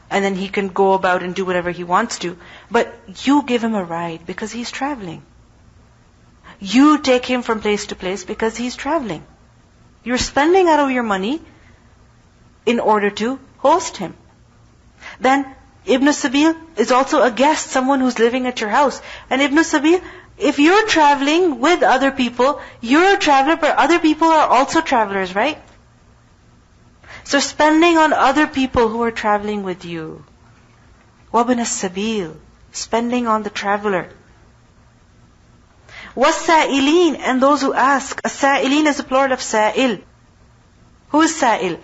and then he can go about and do whatever he wants to. But you give him a ride because he's traveling. You take him from place to place because he's traveling. You're spending out of your money in order to host him. Then Ibn Sabil is also a guest, someone who's living at your house. And Ibn Sabil, if you're traveling with other people, you're a traveler, but other people are also travelers, right? So spending on other people who are traveling with you. وَابْنَ السَّبِيلِ, spending on the traveler. وَالسَّائِلِينَ, and those who ask. As-sa'ilin is a plural of sa'il. Who is sa'il?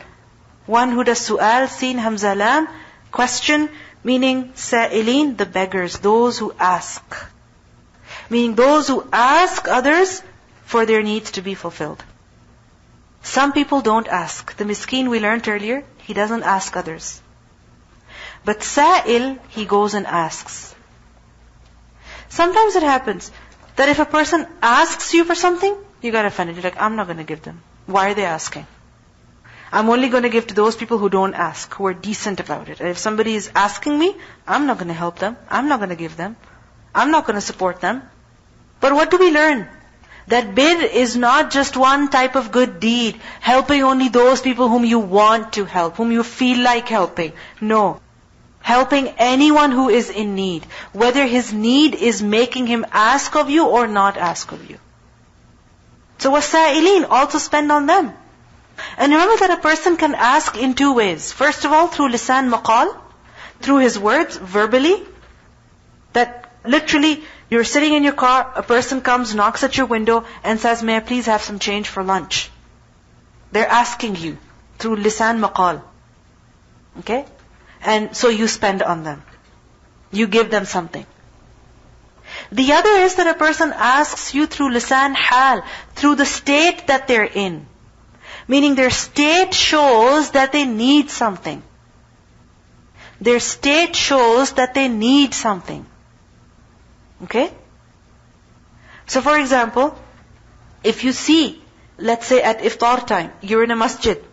One who does su'al, sin, hamza, lam. Question, meaning sa'ilin, the beggars, those who ask. Meaning those who ask others for their needs to be fulfilled. Some people don't ask. The miskeen we learned earlier, he doesn't ask others. But sa'il, he goes and asks. Sometimes it happens that if a person asks you for something, you got offended. You're like, I'm not going to give them. Why are they asking? I'm only going to give to those people who don't ask, who are decent about it. And if somebody is asking me, I'm not going to help them. I'm not going to give them. I'm not going to support them. But what do we learn? That birr is not just one type of good deed, helping only those people whom you want to help, whom you feel like helping. No. Helping anyone who is in need, whether his need is making him ask of you or not ask of you. So wasa'ilin, also spend on them. And remember that a person can ask in two ways. First of all, through lisan maqal, through his words, verbally. That literally, you're sitting in your car, a person comes, knocks at your window and says, may I please have some change for lunch? They're asking you through lisan maqal. Okay? And so you spend on them. You give them something. The other is that a person asks you through lisan hal, through the state that they're in. Meaning their state shows that they need something. Their state shows that they need something. Okay? So for example, if you see, let's say at iftar time, you're in a masjid.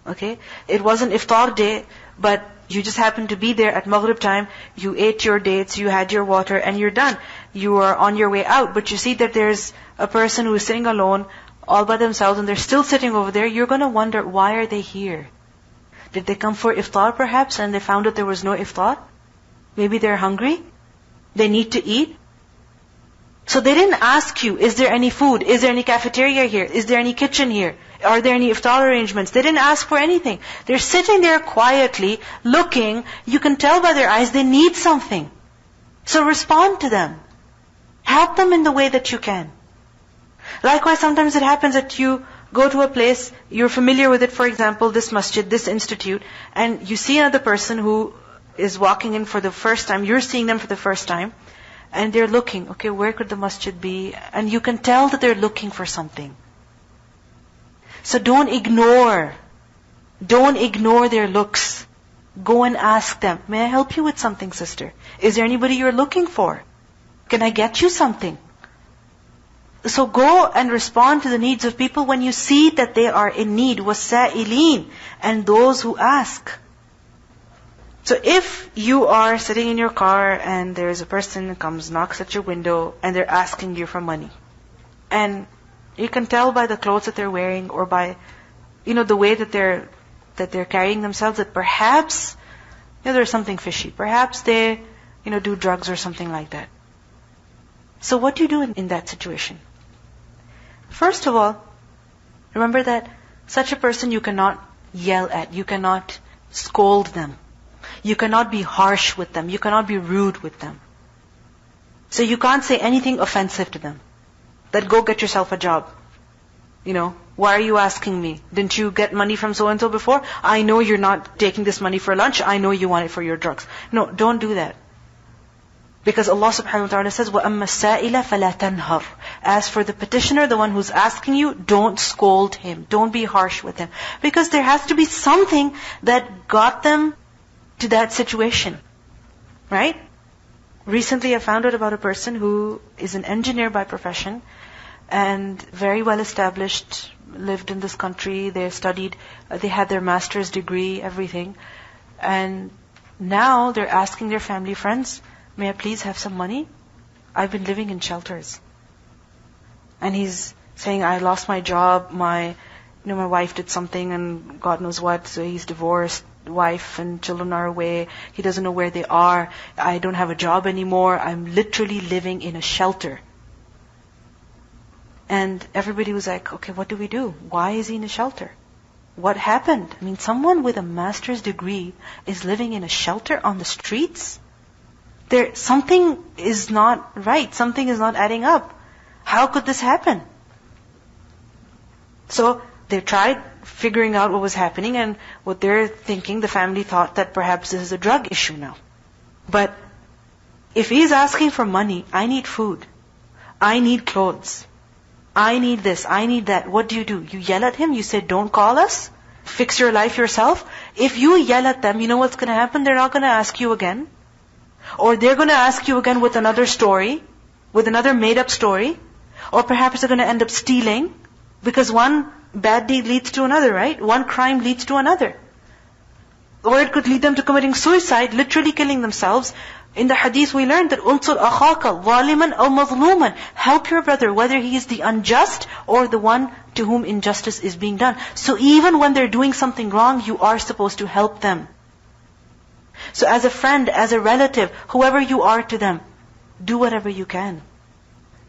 Okay? It wasn't iftar day, but you just happened to be there at maghrib time, you ate your dates, you had your water, and you're done. You are on your way out, but you see that there's a person who is sitting alone, all by themselves, and they're still sitting over there. You're going to wonder, why are they here? Did they come for iftar perhaps, and they found out there was no iftar? Maybe they're hungry? They need to eat? So they didn't ask you, is there any food? Is there any cafeteria here? Is there any kitchen here? Are there any iftar arrangements? They didn't ask for anything. They're sitting there quietly, looking. You can tell by their eyes they need something. So respond to them. Help them in the way that you can. Likewise, sometimes it happens that you go to a place, you're familiar with it, for example, this masjid, this institute, and you see another person who is walking in for the first time, you're seeing them for the first time, and they're looking, okay, where could the masjid be? And you can tell that they're looking for something. So don't ignore their looks. Go and ask them, may I help you with something, sister? Is there anybody you're looking for? Can I get you something? So go and respond to the needs of people when you see that they are in need. وَالسَّائِلِينَ, and those who ask. So if you are sitting in your car and there is a person who comes, knocks at your window, and they're asking you for money, and you can tell by the clothes that they're wearing or by, the way that they're carrying themselves, that perhaps, there's something fishy. Perhaps they, do drugs or something like that. So what do you do in that situation? First of all, remember that such a person you cannot yell at, you cannot scold them, you cannot be harsh with them, you cannot be rude with them. So you can't say anything offensive to them. That go get yourself a job. Why are you asking me? Didn't you get money from so-and-so before? I know you're not taking this money for lunch, I know you want it for your drugs. No, don't do that. Because Allah subhanahu wa ta'ala says, وَأَمَّا السَّائِلَ فَلَا تَنْهَرْ. As for the petitioner, the one who's asking you, don't scold him. Don't be harsh with him. Because there has to be something that got them to that situation. Right? Recently I found out about a person who is an engineer by profession and very well established, lived in this country, they studied, they had their master's degree, everything. And now they're asking their family friends, may I please have some money? I've been living in shelters. And he's saying, I lost my job, my wife did something and God knows what, so he's divorced, wife and children are away, he doesn't know where they are, I don't have a job anymore, I'm literally living in a shelter. And everybody was like, okay, what do we do? Why is he in a shelter? What happened? Someone with a master's degree is living in a shelter on the streets? Something is not right. Something is not adding up. How could this happen? So they tried figuring out what was happening, and what they're thinking, the family thought that perhaps this is a drug issue now. But if he's asking for money, I need food, I need clothes, I need this, I need that, what do? You yell at him, you say, don't call us, fix your life yourself. If you yell at them, you know what's going to happen? They're not going to ask you again. Or they're going to ask you again with another story, with another made-up story. Or perhaps they're going to end up stealing, because one bad deed leads to another, right? One crime leads to another. Or it could lead them to committing suicide, literally killing themselves. In the hadith we learned that unsur akhaka zaliman aw mazluman. Help your brother, whether he is the unjust or the one to whom injustice is being done. So even when they're doing something wrong, you are supposed to help them. So as a friend, as a relative, whoever you are to them, do whatever you can.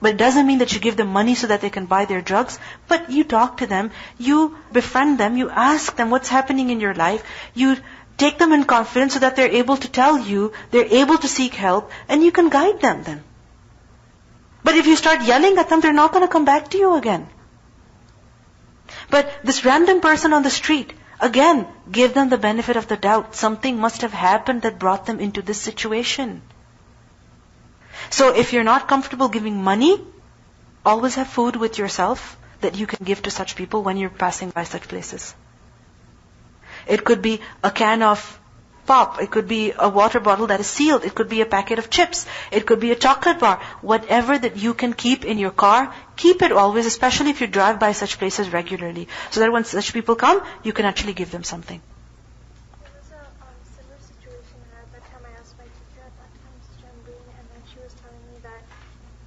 But it doesn't mean that you give them money so that they can buy their drugs. But you talk to them, you befriend them, you ask them what's happening in your life. You take them in confidence so that they're able to tell you, they're able to seek help, and you can guide them then. But if you start yelling at them, they're not going to come back to you again. But this random person on the street, again, give them the benefit of the doubt. Something must have happened that brought them into this situation. So if you're not comfortable giving money, always have food with yourself that you can give to such people when you're passing by such places. It could be a can of pop, it could be a water bottle that is sealed, it could be a packet of chips, it could be a chocolate bar. Whatever that you can keep in your car, keep it always, especially if you drive by such places regularly, so that when such people come, you can actually give them something. There was a similar situation at that time. I asked my teacher at that time, Sister Ambreen, and then she was telling me that,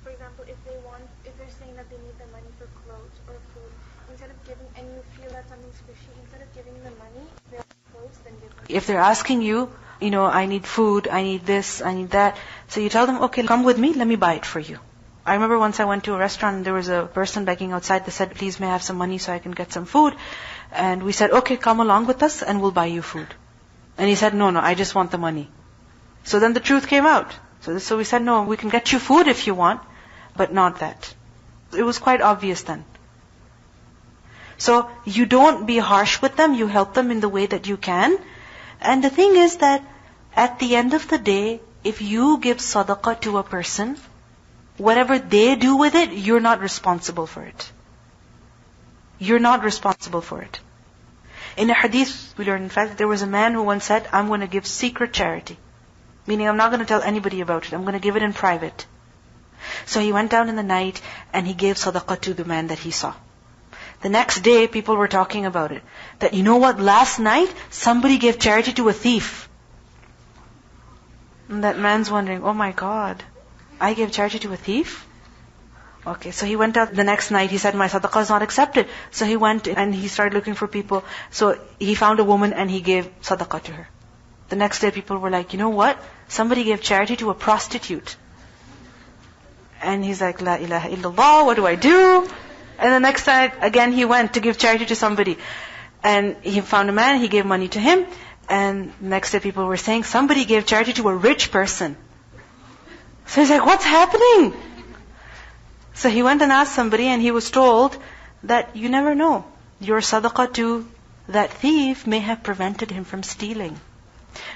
for example, if they're saying that they need the money for clothes or food, instead of giving, and you feel that something's fishy, instead of giving them money, if they're clothes, then give them. If they're asking you, I need food, I need this, I need that, so you tell them, okay, come with me, let me buy it for you. I remember once I went to a restaurant and there was a person begging outside. They said, please may I have some money so I can get some food? And we said, okay, come along with us and we'll buy you food. And he said, no, I just want the money. So then the truth came out. So we said, no, we can get you food if you want, but not that. It was quite obvious then. So you don't be harsh with them, you help them in the way that you can. And the thing is that at the end of the day, if you give sadaqah to a person, whatever they do with it, you're not responsible for it. You're not responsible for it. In a hadith, we learned, in fact, there was a man who once said, I'm going to give secret charity. Meaning, I'm not going to tell anybody about it. I'm going to give it in private. So he went down in the night and he gave sadaqah to the man that he saw. The next day, people were talking about it. That, you know what, last night, somebody gave charity to a thief. And that man's wondering, oh my God, I gave charity to a thief? Okay, so he went out the next night, he said, my sadaqah is not accepted. So he went and he started looking for people. So he found a woman and he gave sadaqah to her. The next day people were like, you know what? Somebody gave charity to a prostitute. And he's like, La ilaha illallah, what do I do? And the next time, again, he went to give charity to somebody. And he found a man, he gave money to him. And next day people were saying, somebody gave charity to a rich person. So he's like, what's happening? So he went and asked somebody and he was told that you never know. Your sadaqah to that thief may have prevented him from stealing.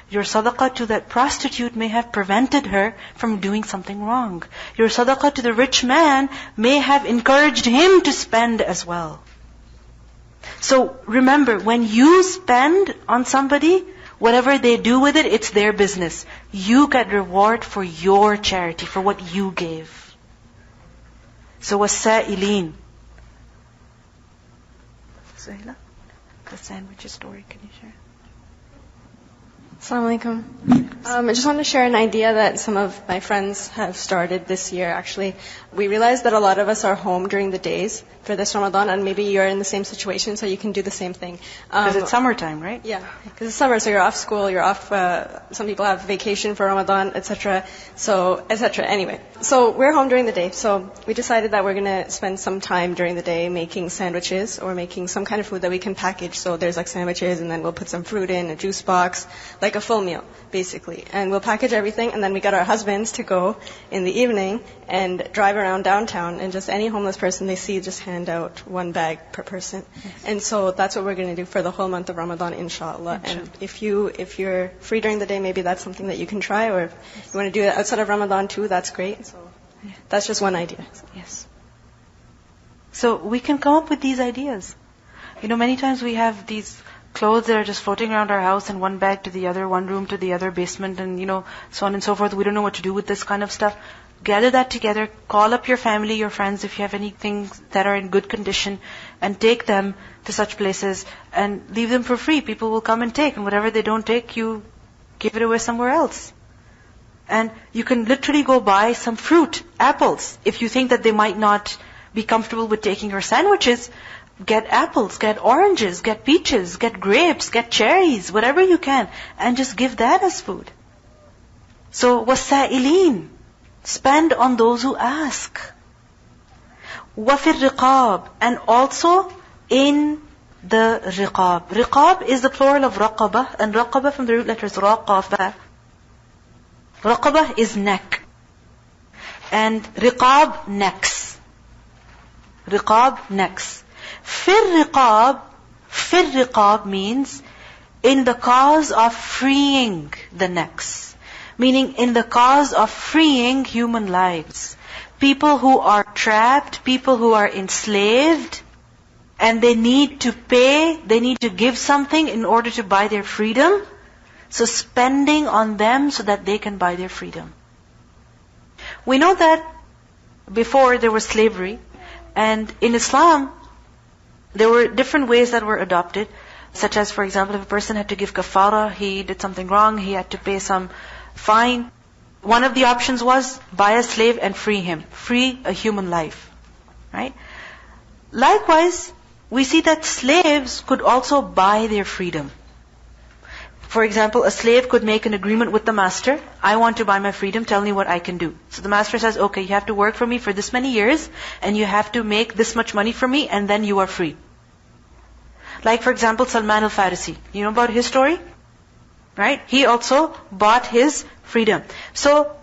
Your sadaqah to that prostitute may have prevented her from doing something wrong. Your sadaqah to the rich man may have encouraged him to spend as well. So remember, when you spend on somebody, whatever they do with it, it's their business. You get reward for your charity, for what you gave. So وَالسَّائِلِينَ. Suhaila, the sandwich story, can you share? Assalamu'alaikum. I just wanted to share an idea that some of my friends have started this year, actually. We realized that a lot of us are home during the days for this Ramadan, and maybe you're in the same situation, so you can do the same thing. Because it's summertime, right? Yeah, because it's summer, so you're off school, you're off, some people have vacation for Ramadan, etc. Anyway, so we're home during the day, so we decided that we're going to spend some time during the day making sandwiches or making some kind of food that we can package. So there's like sandwiches, and then we'll put some fruit in, a juice box, like a full meal, basically. And we'll package everything, and then we get our husbands to go in the evening and drive around downtown, and just any homeless person they see, just hand out one bag per person. Yes. And so that's what we're going to do for the whole month of Ramadan, inshallah. And if you're free during the day, maybe that's something that you can try, or if you want to do it outside of Ramadan too, that's great. So that's just one idea. Yes. So we can come up with these ideas. You know, many times we have these clothes that are just floating around our house, and one bag to the other, one room to the other, basement, and so on and so forth. We don't know what to do with this kind of stuff. Gather that together, call up your family, your friends, if you have any things that are in good condition, and take them to such places, and leave them for free. People will come and take, and whatever they don't take, you give it away somewhere else. And you can literally go buy some fruit, apples. If you think that they might not be comfortable with taking your sandwiches, get apples, get oranges, get peaches, get grapes, get cherries, whatever you can, and just give that as food. So, وَالسَّائِلِينَ. Spend on those who ask. وَفِي الرِّقَابِ. And also in the riqab. Riqab is the plural of raqabah, and raqabah from the root letters raqabah. Raqabah is neck. And riqab, necks. Riqab, necks. Fir riqab means in the cause of freeing the necks. Meaning in the cause of freeing human lives. People who are trapped, people who are enslaved, and they need to pay, they need to give something in order to buy their freedom. So spending on them so that they can buy their freedom. We know that before there was slavery, and in Islam, there were different ways that were adopted, such as, for example, if a person had to give kafara, he did something wrong, he had to pay some fine. One of the options was buy a slave and free him. Free a human life. Right? Likewise, we see that slaves could also buy their freedom. For example, a slave could make an agreement with the master. I want to buy my freedom, tell me what I can do. So the master says, okay, you have to work for me for this many years, and you have to make this much money for me, and then you are free. Like for example, Salman al-Farisi. You know about his story? Right? He also bought his freedom. So,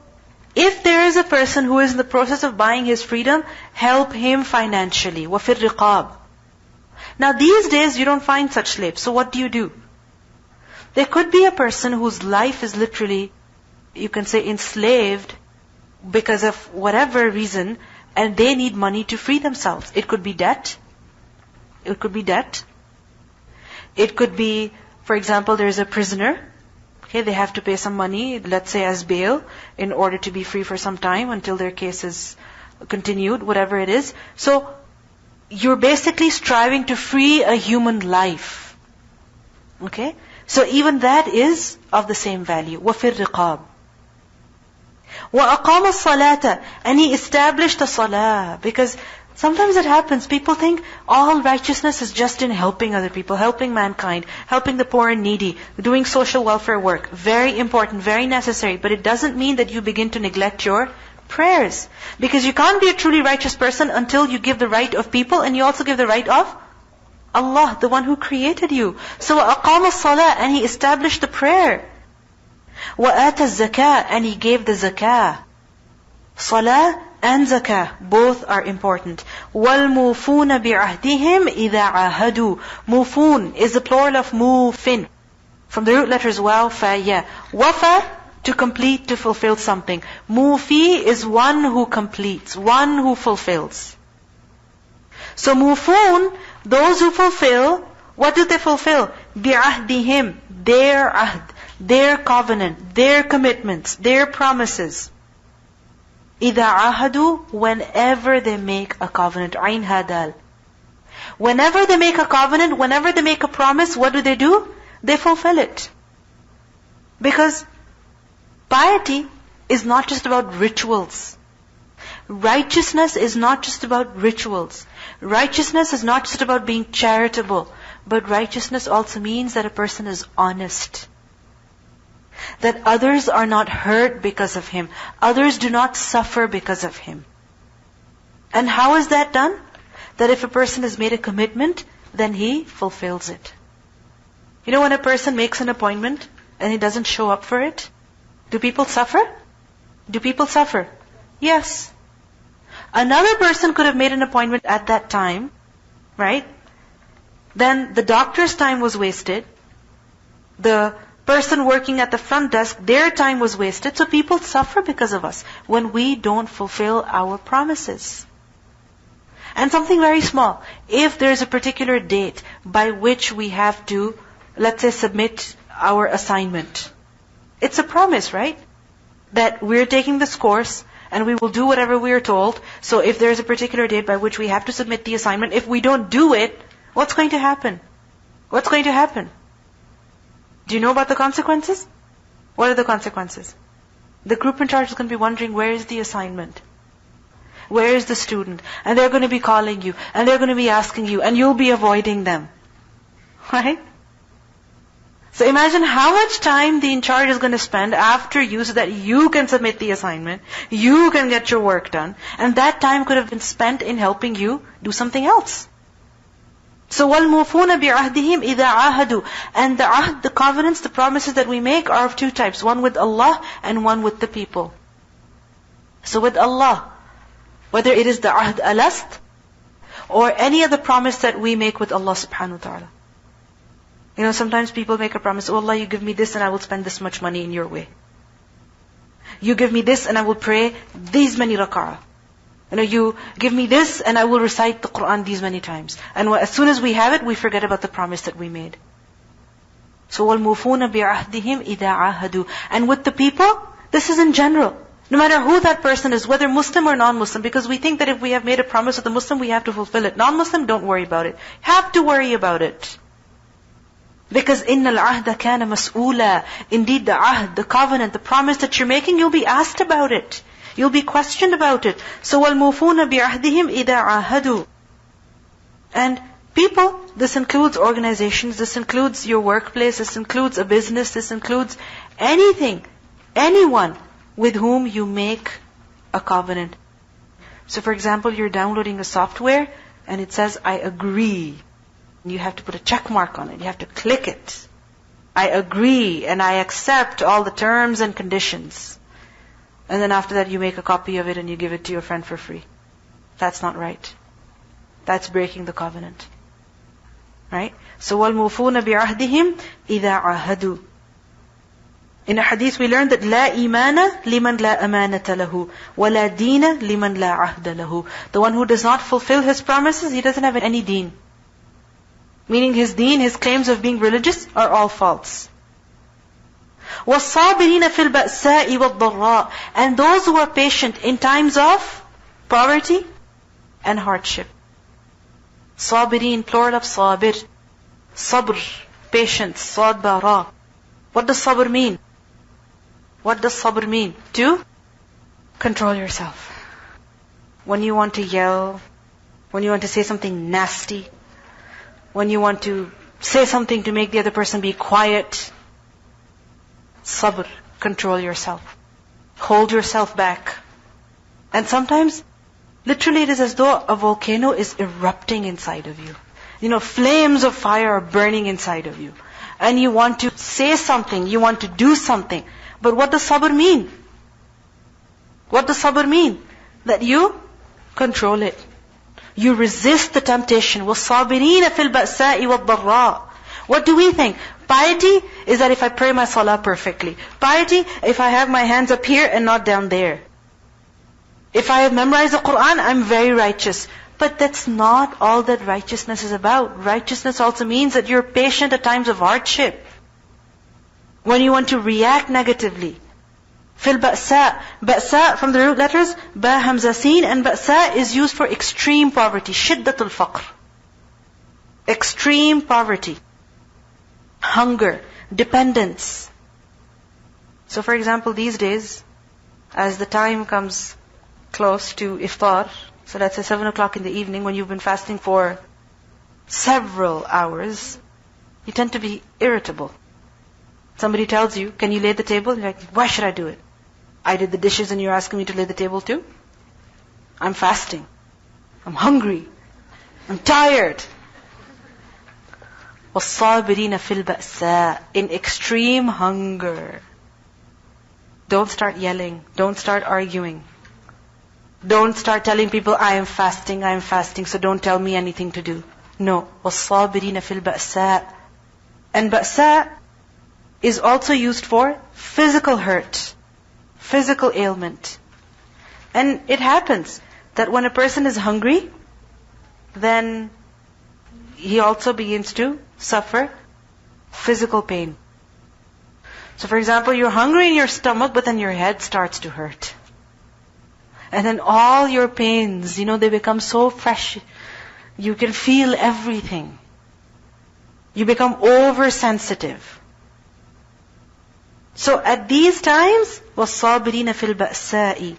if there is a person who is in the process of buying his freedom, help him financially. وَفِي الرِّقَابِ. Now these days you don't find such slaves. So what do? There could be a person whose life is literally, you can say, enslaved because of whatever reason, and they need money to free themselves. It could be debt. It could be, for example, there is a prisoner. Okay, they have to pay some money, let's say as bail, in order to be free for some time until their case is continued, whatever it is. So, you're basically striving to free a human life. Okay? So even that is of the same value. وَفِي الرِّقَابِ وَأَقَامَ الصَّلَاةَ, and he established a salah. Because sometimes it happens, people think all righteousness is just in helping other people, helping mankind, helping the poor and needy, doing social welfare work. Very important, very necessary. But it doesn't mean that you begin to neglect your prayers. Because you can't be a truly righteous person until you give the right of people, and you also give the right of Allah, the one who created you. So أَقَامَ الصَّلَاةَ, and he established the prayer. وَآتَ الزَّكَاةَ, and he gave the zakah. Salah and zakah, both are important. وَالْمُوفُونَ بِعَهْدِهِمْ إِذَا عَاهَدُوا. Mufun is the plural of mufin, from the root letters waw, fa, ya. Wafa, to complete, to fulfill something. Mufi is one who completes, one who fulfills. So mufun, those who fulfill, what do they fulfill? بِعَهْدِهِمْ, their ahd, their covenant, their commitments, their promises. إِذَا عَاهَدُوا, whenever they make a covenant. Ain hadal. Whenever they make a covenant, whenever they make a promise, what do? They fulfill it. Because piety is not just about rituals. Righteousness is not just about rituals. Righteousness is not just about being charitable. But righteousness also means that a person is honest. That others are not hurt because of him. Others do not suffer because of him. And how is that done? That if a person has made a commitment, then he fulfills it. You know, when a person makes an appointment and he doesn't show up for it, do people suffer? Do people suffer? Yes. Another person could have made an appointment at that time, right? Then the doctor's time was wasted. The person working at the front desk, their time was wasted. So people suffer because of us when we don't fulfill our promises. And something very small. If there's a particular date by which we have to, let's say, submit our assignment. It's a promise, right? That we're taking this course and we will do whatever we are told. So if there's a particular date by which we have to submit the assignment, if we don't do it, what's going to happen? What's going to happen? Do you know about the consequences? What are the consequences? The group in charge is going to be wondering, where is the assignment? Where is the student? And they're going to be calling you, and they're going to be asking you, and you'll be avoiding them. Right? So imagine how much time the in charge is going to spend after you so that you can submit the assignment, you can get your work done, and that time could have been spent in helping you do something else. So وَالْمُوفُونَ بِعَهْدِهِمْ إِذَا عَاهَدُوا. And the ahd, the covenants, the promises that we make are of two types. One with Allah and one with the people. So with Allah, whether it is the ahd alast or any other promise that we make with Allah subhanahu wa ta'ala. You know, sometimes people make a promise, oh Allah, you give me this and I will spend this much money in your way. You give me this and I will pray these many rak'ah. You know, you give me this and I will recite the Qur'an these many times. And as soon as we have it, we forget about the promise that we made. So وَالْمُوفُونَ بِعَهْدِهِمْ إِذَا عَاهَدُوا. And with the people, this is in general. No matter who that person is, whether Muslim or non-Muslim, because we think that if we have made a promise with a Muslim, we have to fulfill it. Non-Muslim, don't worry about it. Have to worry about it. Because إِنَّ الْعَهْدَ كَانَ مَسْئُولًا. Indeed, the ahd, the covenant, the promise that you're making, you'll be asked about it. You'll be questioned about it. So وَالْمُوفُونَ بِعَهْدِهِمْ إِذَا عَاهَدُوا. And people, this includes organizations, this includes your workplace, this includes a business, this includes anything, anyone with whom you make a covenant. So for example, you're downloading a software and it says, I agree. You have to put a check mark on it. You have to click it. I agree and I accept all the terms and conditions. And then after that you make a copy of it and you give it to your friend for free. That's not right. That's breaking the covenant. Right? So وَالْمُوفُونَ بِعَهْدِهِمْ إِذَا عَاهَدُوا. In a hadith we learned that لَا إِيمَانَ لِمَنْ لَا أَمَانَةَ لَهُ وَلَا دِينَ لِمَنْ لَا عَهْدَ لَهُ. The one who does not fulfill his promises, he doesn't have any deen. Meaning his deen, his claims of being religious are all false. وَالصَّابِرِينَ فِي الْبَأْسَاءِ وَالضَّرَّاءِ, and those who are patient in times of poverty and hardship. Sabirin, plural of sabir. Sabr, patience, sad ba ra. What does sabr mean? What does sabr mean? To control yourself. When you want to yell, when you want to say something nasty, when you want to say something to make the other person be quiet, sabr, control yourself. Hold yourself back. And sometimes, literally it is as though a volcano is erupting inside of you. Flames of fire are burning inside of you. And you want to say something, you want to do something. But what does sabr mean? What does sabr mean? That you control it. You resist the temptation. وَالصَّابِرِينَ فِي الْبَأْسَاءِ وَالضَّرَّاءِ. What do we think? Piety is that if I pray my salah perfectly. Piety, if I have my hands up here and not down there. If I have memorized the Qur'an, I'm very righteous. But that's not all that righteousness is about. Righteousness also means that you're patient at times of hardship. When you want to react negatively. Fil ba'sa. Ba'sa from the root letters, ba hamza sin, and ba'sa is used for extreme poverty. Shiddatul faqr. Extreme poverty. Hunger. Dependence. So for example, these days, as the time comes close to iftar, so let's say 7 o'clock in the evening, when you've been fasting for several hours, you tend to be irritable. Somebody tells you, can you lay the table? You're like, why should I do it? I did the dishes and you're asking me to lay the table too? I'm fasting. I'm hungry. I'm tired. وَالصَّابِرِينَ فِي الْبَأْسَاءِ, in extreme hunger. Don't start yelling. Don't start arguing. Don't start telling people, I am fasting, so don't tell me anything to do. No. وَالصَّابِرِينَ فِي الْبَأْسَاءِ. And ba'sa is also used for physical hurt, physical ailment. And it happens that when a person is hungry, then he also begins to suffer physical pain. So for example, you're hungry in your stomach, but then your head starts to hurt. And then all your pains, they become so fresh. You can feel everything. You become oversensitive. So at these times, وَالصَّابِرِينَ فِي الْبَأْسَاءِ.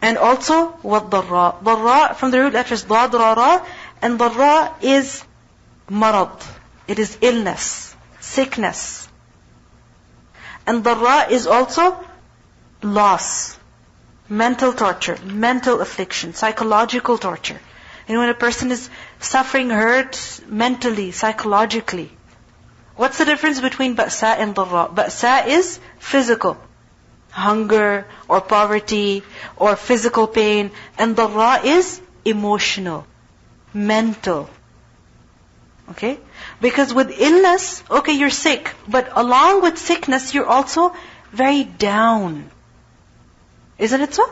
And also, وَالضَّرَّاء. ضَرَّاء from the root letters, ضَاد را را. And ضَرَّاء is marad. It is illness, sickness. And ضَرَّاء is also loss. Mental torture, mental affliction, psychological torture. When a person is suffering hurt mentally, psychologically. What's the difference between ba'sa and dharra? Ba'sa is physical. Hunger or poverty or physical pain. And dharra is emotional, mental. Okay? Because with illness, okay, you're sick. But along with sickness, you're also very down. Isn't it so?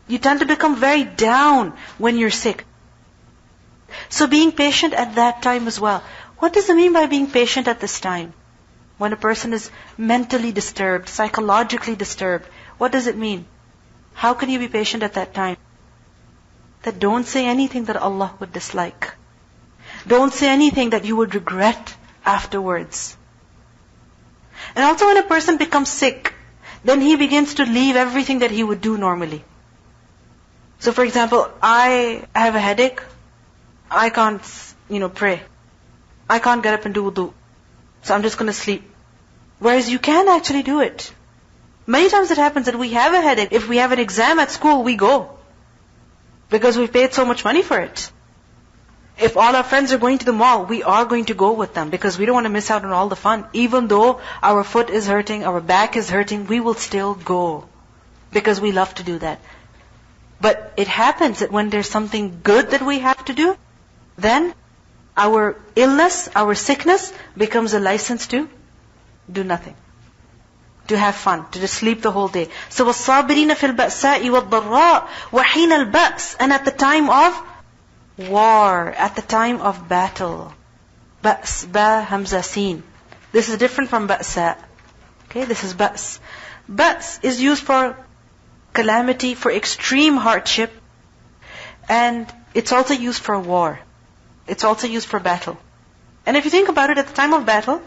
You tend to become very down when you're sick. So being patient at that time as well. What does it mean by being patient at this time? When a person is mentally disturbed, psychologically disturbed, what does it mean? How can you be patient at that time? That don't say anything that Allah would dislike. Don't say anything that you would regret afterwards. And also when a person becomes sick, then he begins to leave everything that he would do normally. So for example, I have a headache. I can't, pray. I can't get up and do wudu. So I'm just going to sleep. Whereas you can actually do it. Many times it happens that we have a headache. If we have an exam at school, we go. Because we've paid so much money for it. If all our friends are going to the mall, we are going to go with them because we don't want to miss out on all the fun. Even though our foot is hurting, our back is hurting, we will still go. Because we love to do that. But it happens that when there's something good that we have to do, then our illness, our sickness becomes a license to do nothing. To have fun, to just sleep the whole day. So وَالصَّابِرِينَ فِي الْبَأْسَاءِ وَالضَّرَّاءِ وَحِينَ الْبَأْسِ. And at the time of war, at the time of battle. Ba's, ba, hamza, sin. This is different from ba'sa. Okay, this is ba's. Ba's is used for calamity, for extreme hardship, and it's also used for war. It's also used for battle. And if you think about it, at the time of battle,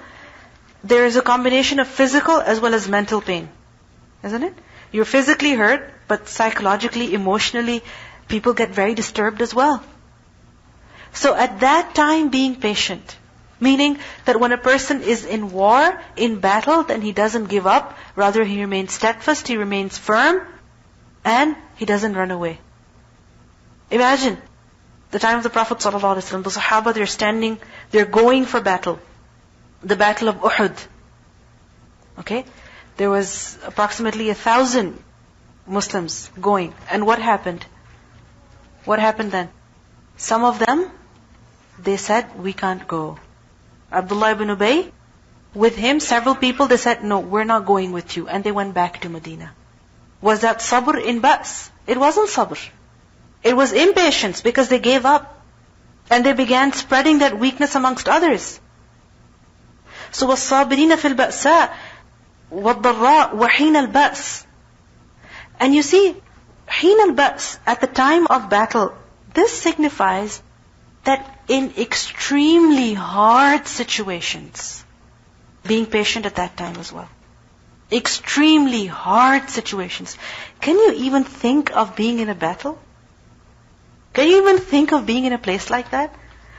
there is a combination of physical as well as mental pain. Isn't it? You're physically hurt, but psychologically, emotionally, people get very disturbed as well. So at that time, being patient, meaning that when a person is in war, in battle, then he doesn't give up. Rather, he remains steadfast, he remains firm, and he doesn't run away. Imagine the time of the Prophet ﷺ, the Sahaba, they're standing, they're going for battle. The battle of Uhud. Okay? There was approximately 1,000 Muslims going. And what happened? What happened then? Some of them, they said, we can't go. Abdullah ibn Ubay, with him, several people, they said, no, we're not going with you. And they went back to Medina. Was that sabr in ba's? It wasn't sabr. It was impatience because they gave up. And they began spreading that weakness amongst others. So وَالصَّابِرِينَ فِي الْبَأْسَاءِ وَالضَّرَّاءِ وَحِينَ الْبَأْسِ. And you see, حِينَ الْبَأْسِ, at the time of battle, this signifies that in extremely hard situations, being patient at that time as well. Extremely hard situations. Can you even think of being in a battle? Can you even think of being in a place like that?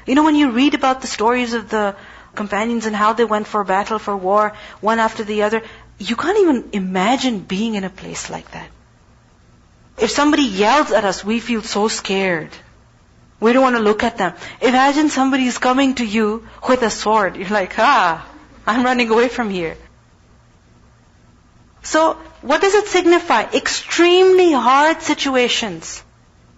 You know, when you read about the stories of the companions and how they went for battle, for war, one after the other, you can't even imagine being in a place like that. If somebody yells at us, we feel so scared. We don't want to look at them. Imagine somebody is coming to you with a sword. You're like, I'm running away from here. So, what does it signify? Extremely hard situations.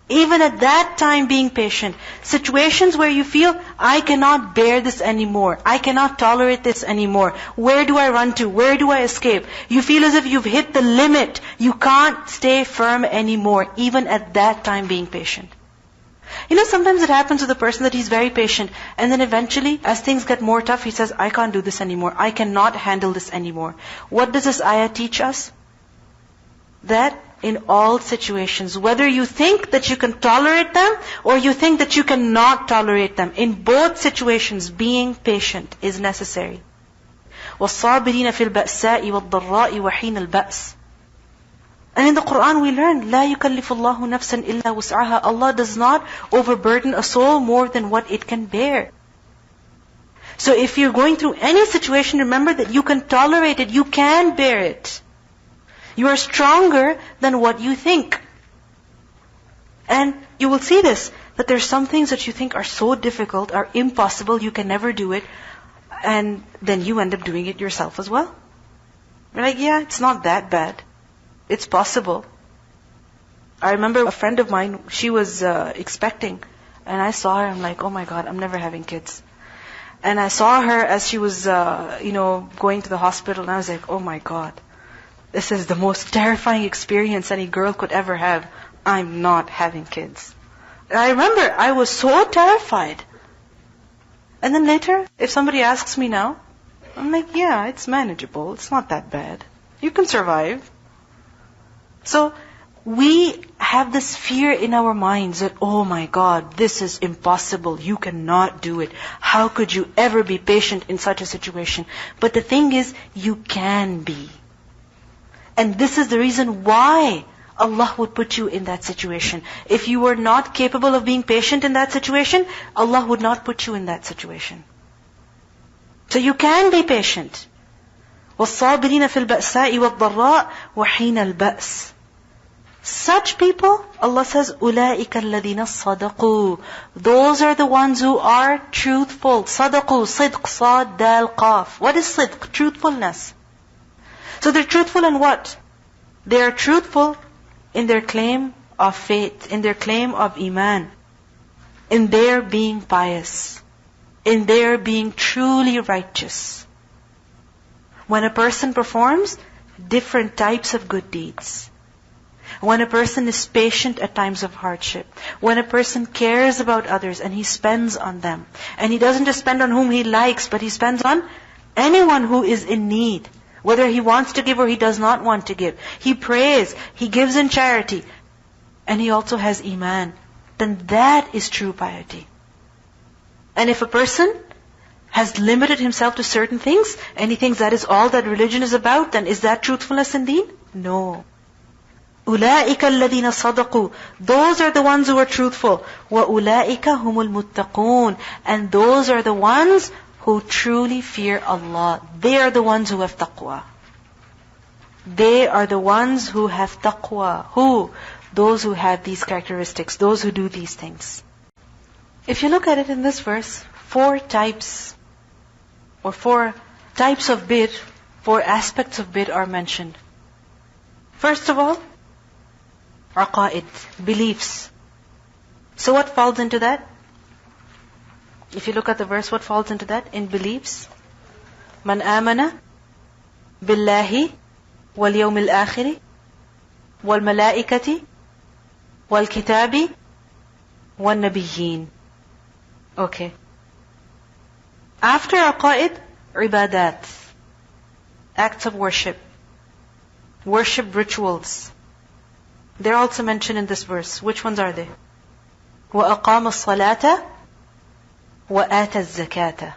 Even at that time being patient. Situations where you feel, I cannot bear this anymore. I cannot tolerate this anymore. Where do I run to? Where do I escape? You feel as if you've hit the limit. You can't stay firm anymore. Even at that time being patient. You know, sometimes it happens with a person that he's very patient. And then eventually, as things get more tough, he says, I can't do this anymore. I cannot handle this anymore. What does this ayah teach us? That in all situations, whether you think that you can tolerate them or you think that you cannot tolerate them, in both situations, being patient is necessary. وَالصَّابِرِينَ فِي الْبَأْسَاءِ وَالضَّرَّاءِ وَحِينَ الْبَأْسِ. And in the Qur'an we learn, لَا يُكَلِّفُ اللَّهُ نَفْسًا إِلَّا وُسْعَهَا. Allah does not overburden a soul more than what it can bear. So if you're going through any situation, remember that you can tolerate it, you can bear it. You are stronger than what you think. And you will see this, that there's some things that you think are so difficult, are impossible, you can never do it, and then you end up doing it yourself as well. You're like, yeah, it's not that bad. It's possible. I remember a friend of mine, she was expecting, and I saw her, I'm like, oh my God, I'm never having kids. And I saw her as she was, going to the hospital, and I was like, oh my God. This is the most terrifying experience any girl could ever have. I'm not having kids. And I remember I was so terrified. And then later, if somebody asks me now, I'm like, yeah, it's manageable. It's not that bad. You can survive. So, we have this fear in our minds that, oh my God, this is impossible. You cannot do it. How could you ever be patient in such a situation? But the thing is, you can be. And this is the reason why Allah would put you in that situation. If you were not capable of being patient in that situation, Allah would not put you in that situation. So you can be patient. وَالصَّابِرِينَ فِي الْبَأْسَاءِ وَالضَّرَّاءِ وَحِينَ الْبَأْسِ. Such people, Allah says, أُولَٰئِكَ الَّذِينَ صَدَقُوا. Those are the ones who are truthful. صَدَقُوا, صِدْق, صَاد, دال, قاف. What is صِدْق? Truthfulness. So they're truthful in what? They are truthful in their claim of faith, in their claim of iman, in their being pious, in their being truly righteous. When a person performs different types of good deeds, when a person is patient at times of hardship, when a person cares about others and he spends on them, and he doesn't just spend on whom he likes, but he spends on anyone who is in need. whether he wants to give or he does not want to give. He prays, he gives in charity, and he also has iman. Then that is true piety. And if a person has limited himself to certain things, and he thinks that is all that religion is about, then is that truthfulness in deen? No. أُولَٰئِكَ الَّذِينَ صَدَقُوا. Those are the ones who are truthful. وَأُولَٰئِكَ هُمُ الْمُتَّقُونَ. And those are the ones who truly fear Allah. They are the ones who have taqwa. They are the ones who have taqwa. Who? Those who have these characteristics, those who do these things. If you look at it in this verse, 4 types of bid, 4 aspects of bid are mentioned. First of all, aqaid, beliefs. So what falls into that? If you look at the verse, what falls into that? In beliefs, man amana billahi wal yawmil akhiri wal malaikati wal kitabi wal nabiyyin. Okay. After aqaid, ibadat, acts of worship, worship rituals. They're also mentioned in this verse. Which ones are they? وَأَقَامَ الصَّلَاةَ وَآتَ الزَّكَاةَ.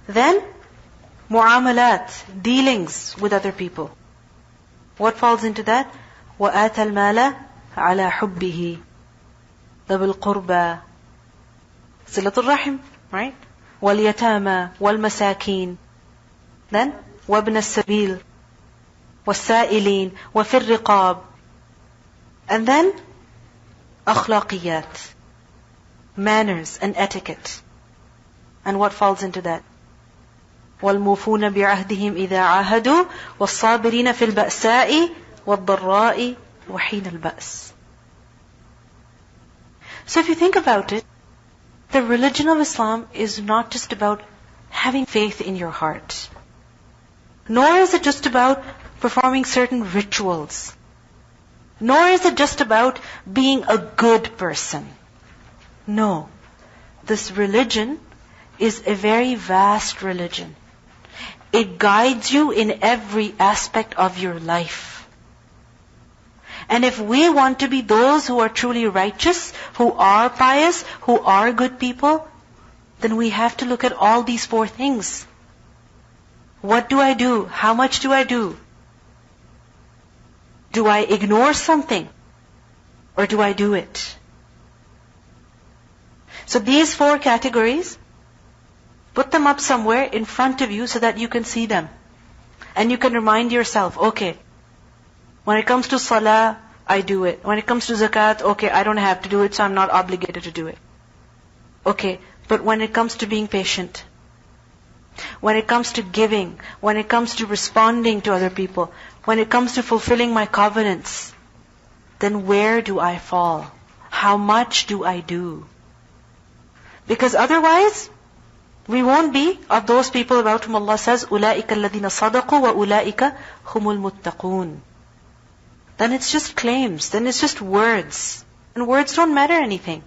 Then, mu'amalat, dealings with other people. What falls into that? وَآتَ الْمَالَ عَلَى حُبِّهِ ذَوِي الْقُرْبَى. صِلَةُ الرَّحِمِ, right? وَالْيَتَامَى وَالْمَسَاكِينَ. Then, وَابْنَ السَّبِيلِ وَالسَّائِلِينَ وَفِي الرِّقَابِ. And then, akhlaqiyat, manners and etiquette. And what falls into that? وَالْمُوفُونَ بِعَهْدِهِمْ إِذَا عَاهَدُوا وَالصَّابِرِينَ فِي الْبَأْسَاءِ وَالضَّرَّاءِ وَحِينَ الْبَأْسِ. So if you think about it, the religion of Islam is not just about having faith in your heart. Nor is it just about performing certain rituals. Nor is it just about being a good person. No. This religion is a very vast religion. It guides you in every aspect of your life. And if we want to be those who are truly righteous, who are pious, who are good people, then we have to look at all these 4 things. What do I do? How much do I do? Do I ignore something? Or do I do it? So these 4 categories, put them up somewhere in front of you so that you can see them. And you can remind yourself, okay, when it comes to salah, I do it. When it comes to zakat, okay, I don't have to do it, so I'm not obligated to do it. Okay, but when it comes to being patient, when it comes to giving, when it comes to responding to other people, when it comes to fulfilling my covenants, then where do I fall? How much do I do? Because otherwise, we won't be of those people about whom Allah says, أُولَٰئِكَ الَّذِينَ صَدَقُوا وَأُولَٰئِكَ هُمُ الْمُتَّقُونَ. Then it's just claims, then it's just words. And words don't matter anything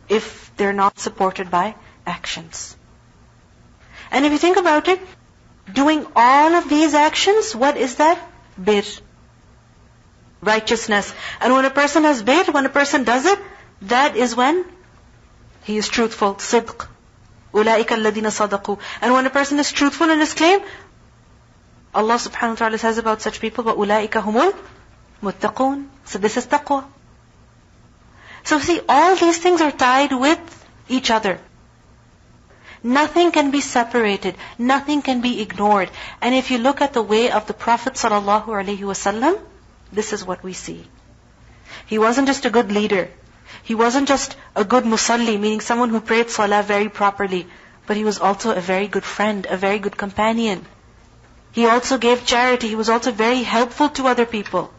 if they're not supported by actions. And if you think about it, doing all of these actions, what is that? Bir. Righteousness. And when a person has bir, when a person does it, that is when he is truthful. Sidq. أُولَٰئِكَ الَّذِينَ صَدَقُوا. And when a person is truthful in his claim, Allah subhanahu wa ta'ala says about such people, وَأُولَٰئِكَ هُمُ الْمُتَّقُونَ. So this is taqwa. So see, all these things are tied with each other. Nothing can be separated. Nothing can be ignored. And if you look at the way of the Prophet ﷺ, this is what we see. He wasn't just a good leader. He wasn't just a good musalli, meaning someone who prayed salah very properly. But he was also a very good friend, a very good companion. He also gave charity. He was also very helpful to other people.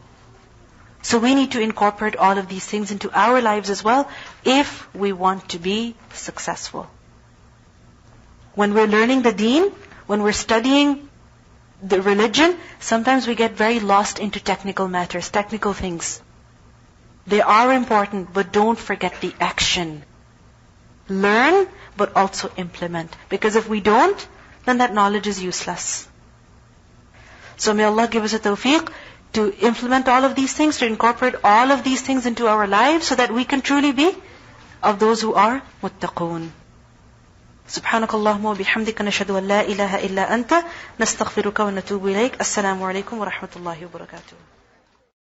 So we need to incorporate all of these things into our lives as well, if we want to be successful. When we're learning the deen, when we're studying the religion, sometimes we get very lost into technical matters, technical things. They are important, but don't forget the action. Learn, but also implement. Because if we don't, then that knowledge is useless. So may Allah give us a tawfiq to implement all of these things, to incorporate all of these things into our lives so that we can truly be of those who are muttaqoon. سبحانك اللهم وبحمدك نشهد أن لا إله إلا أنت نستغفرك ونتوب إليك. السلام عليكم ورحمة الله وبركاته.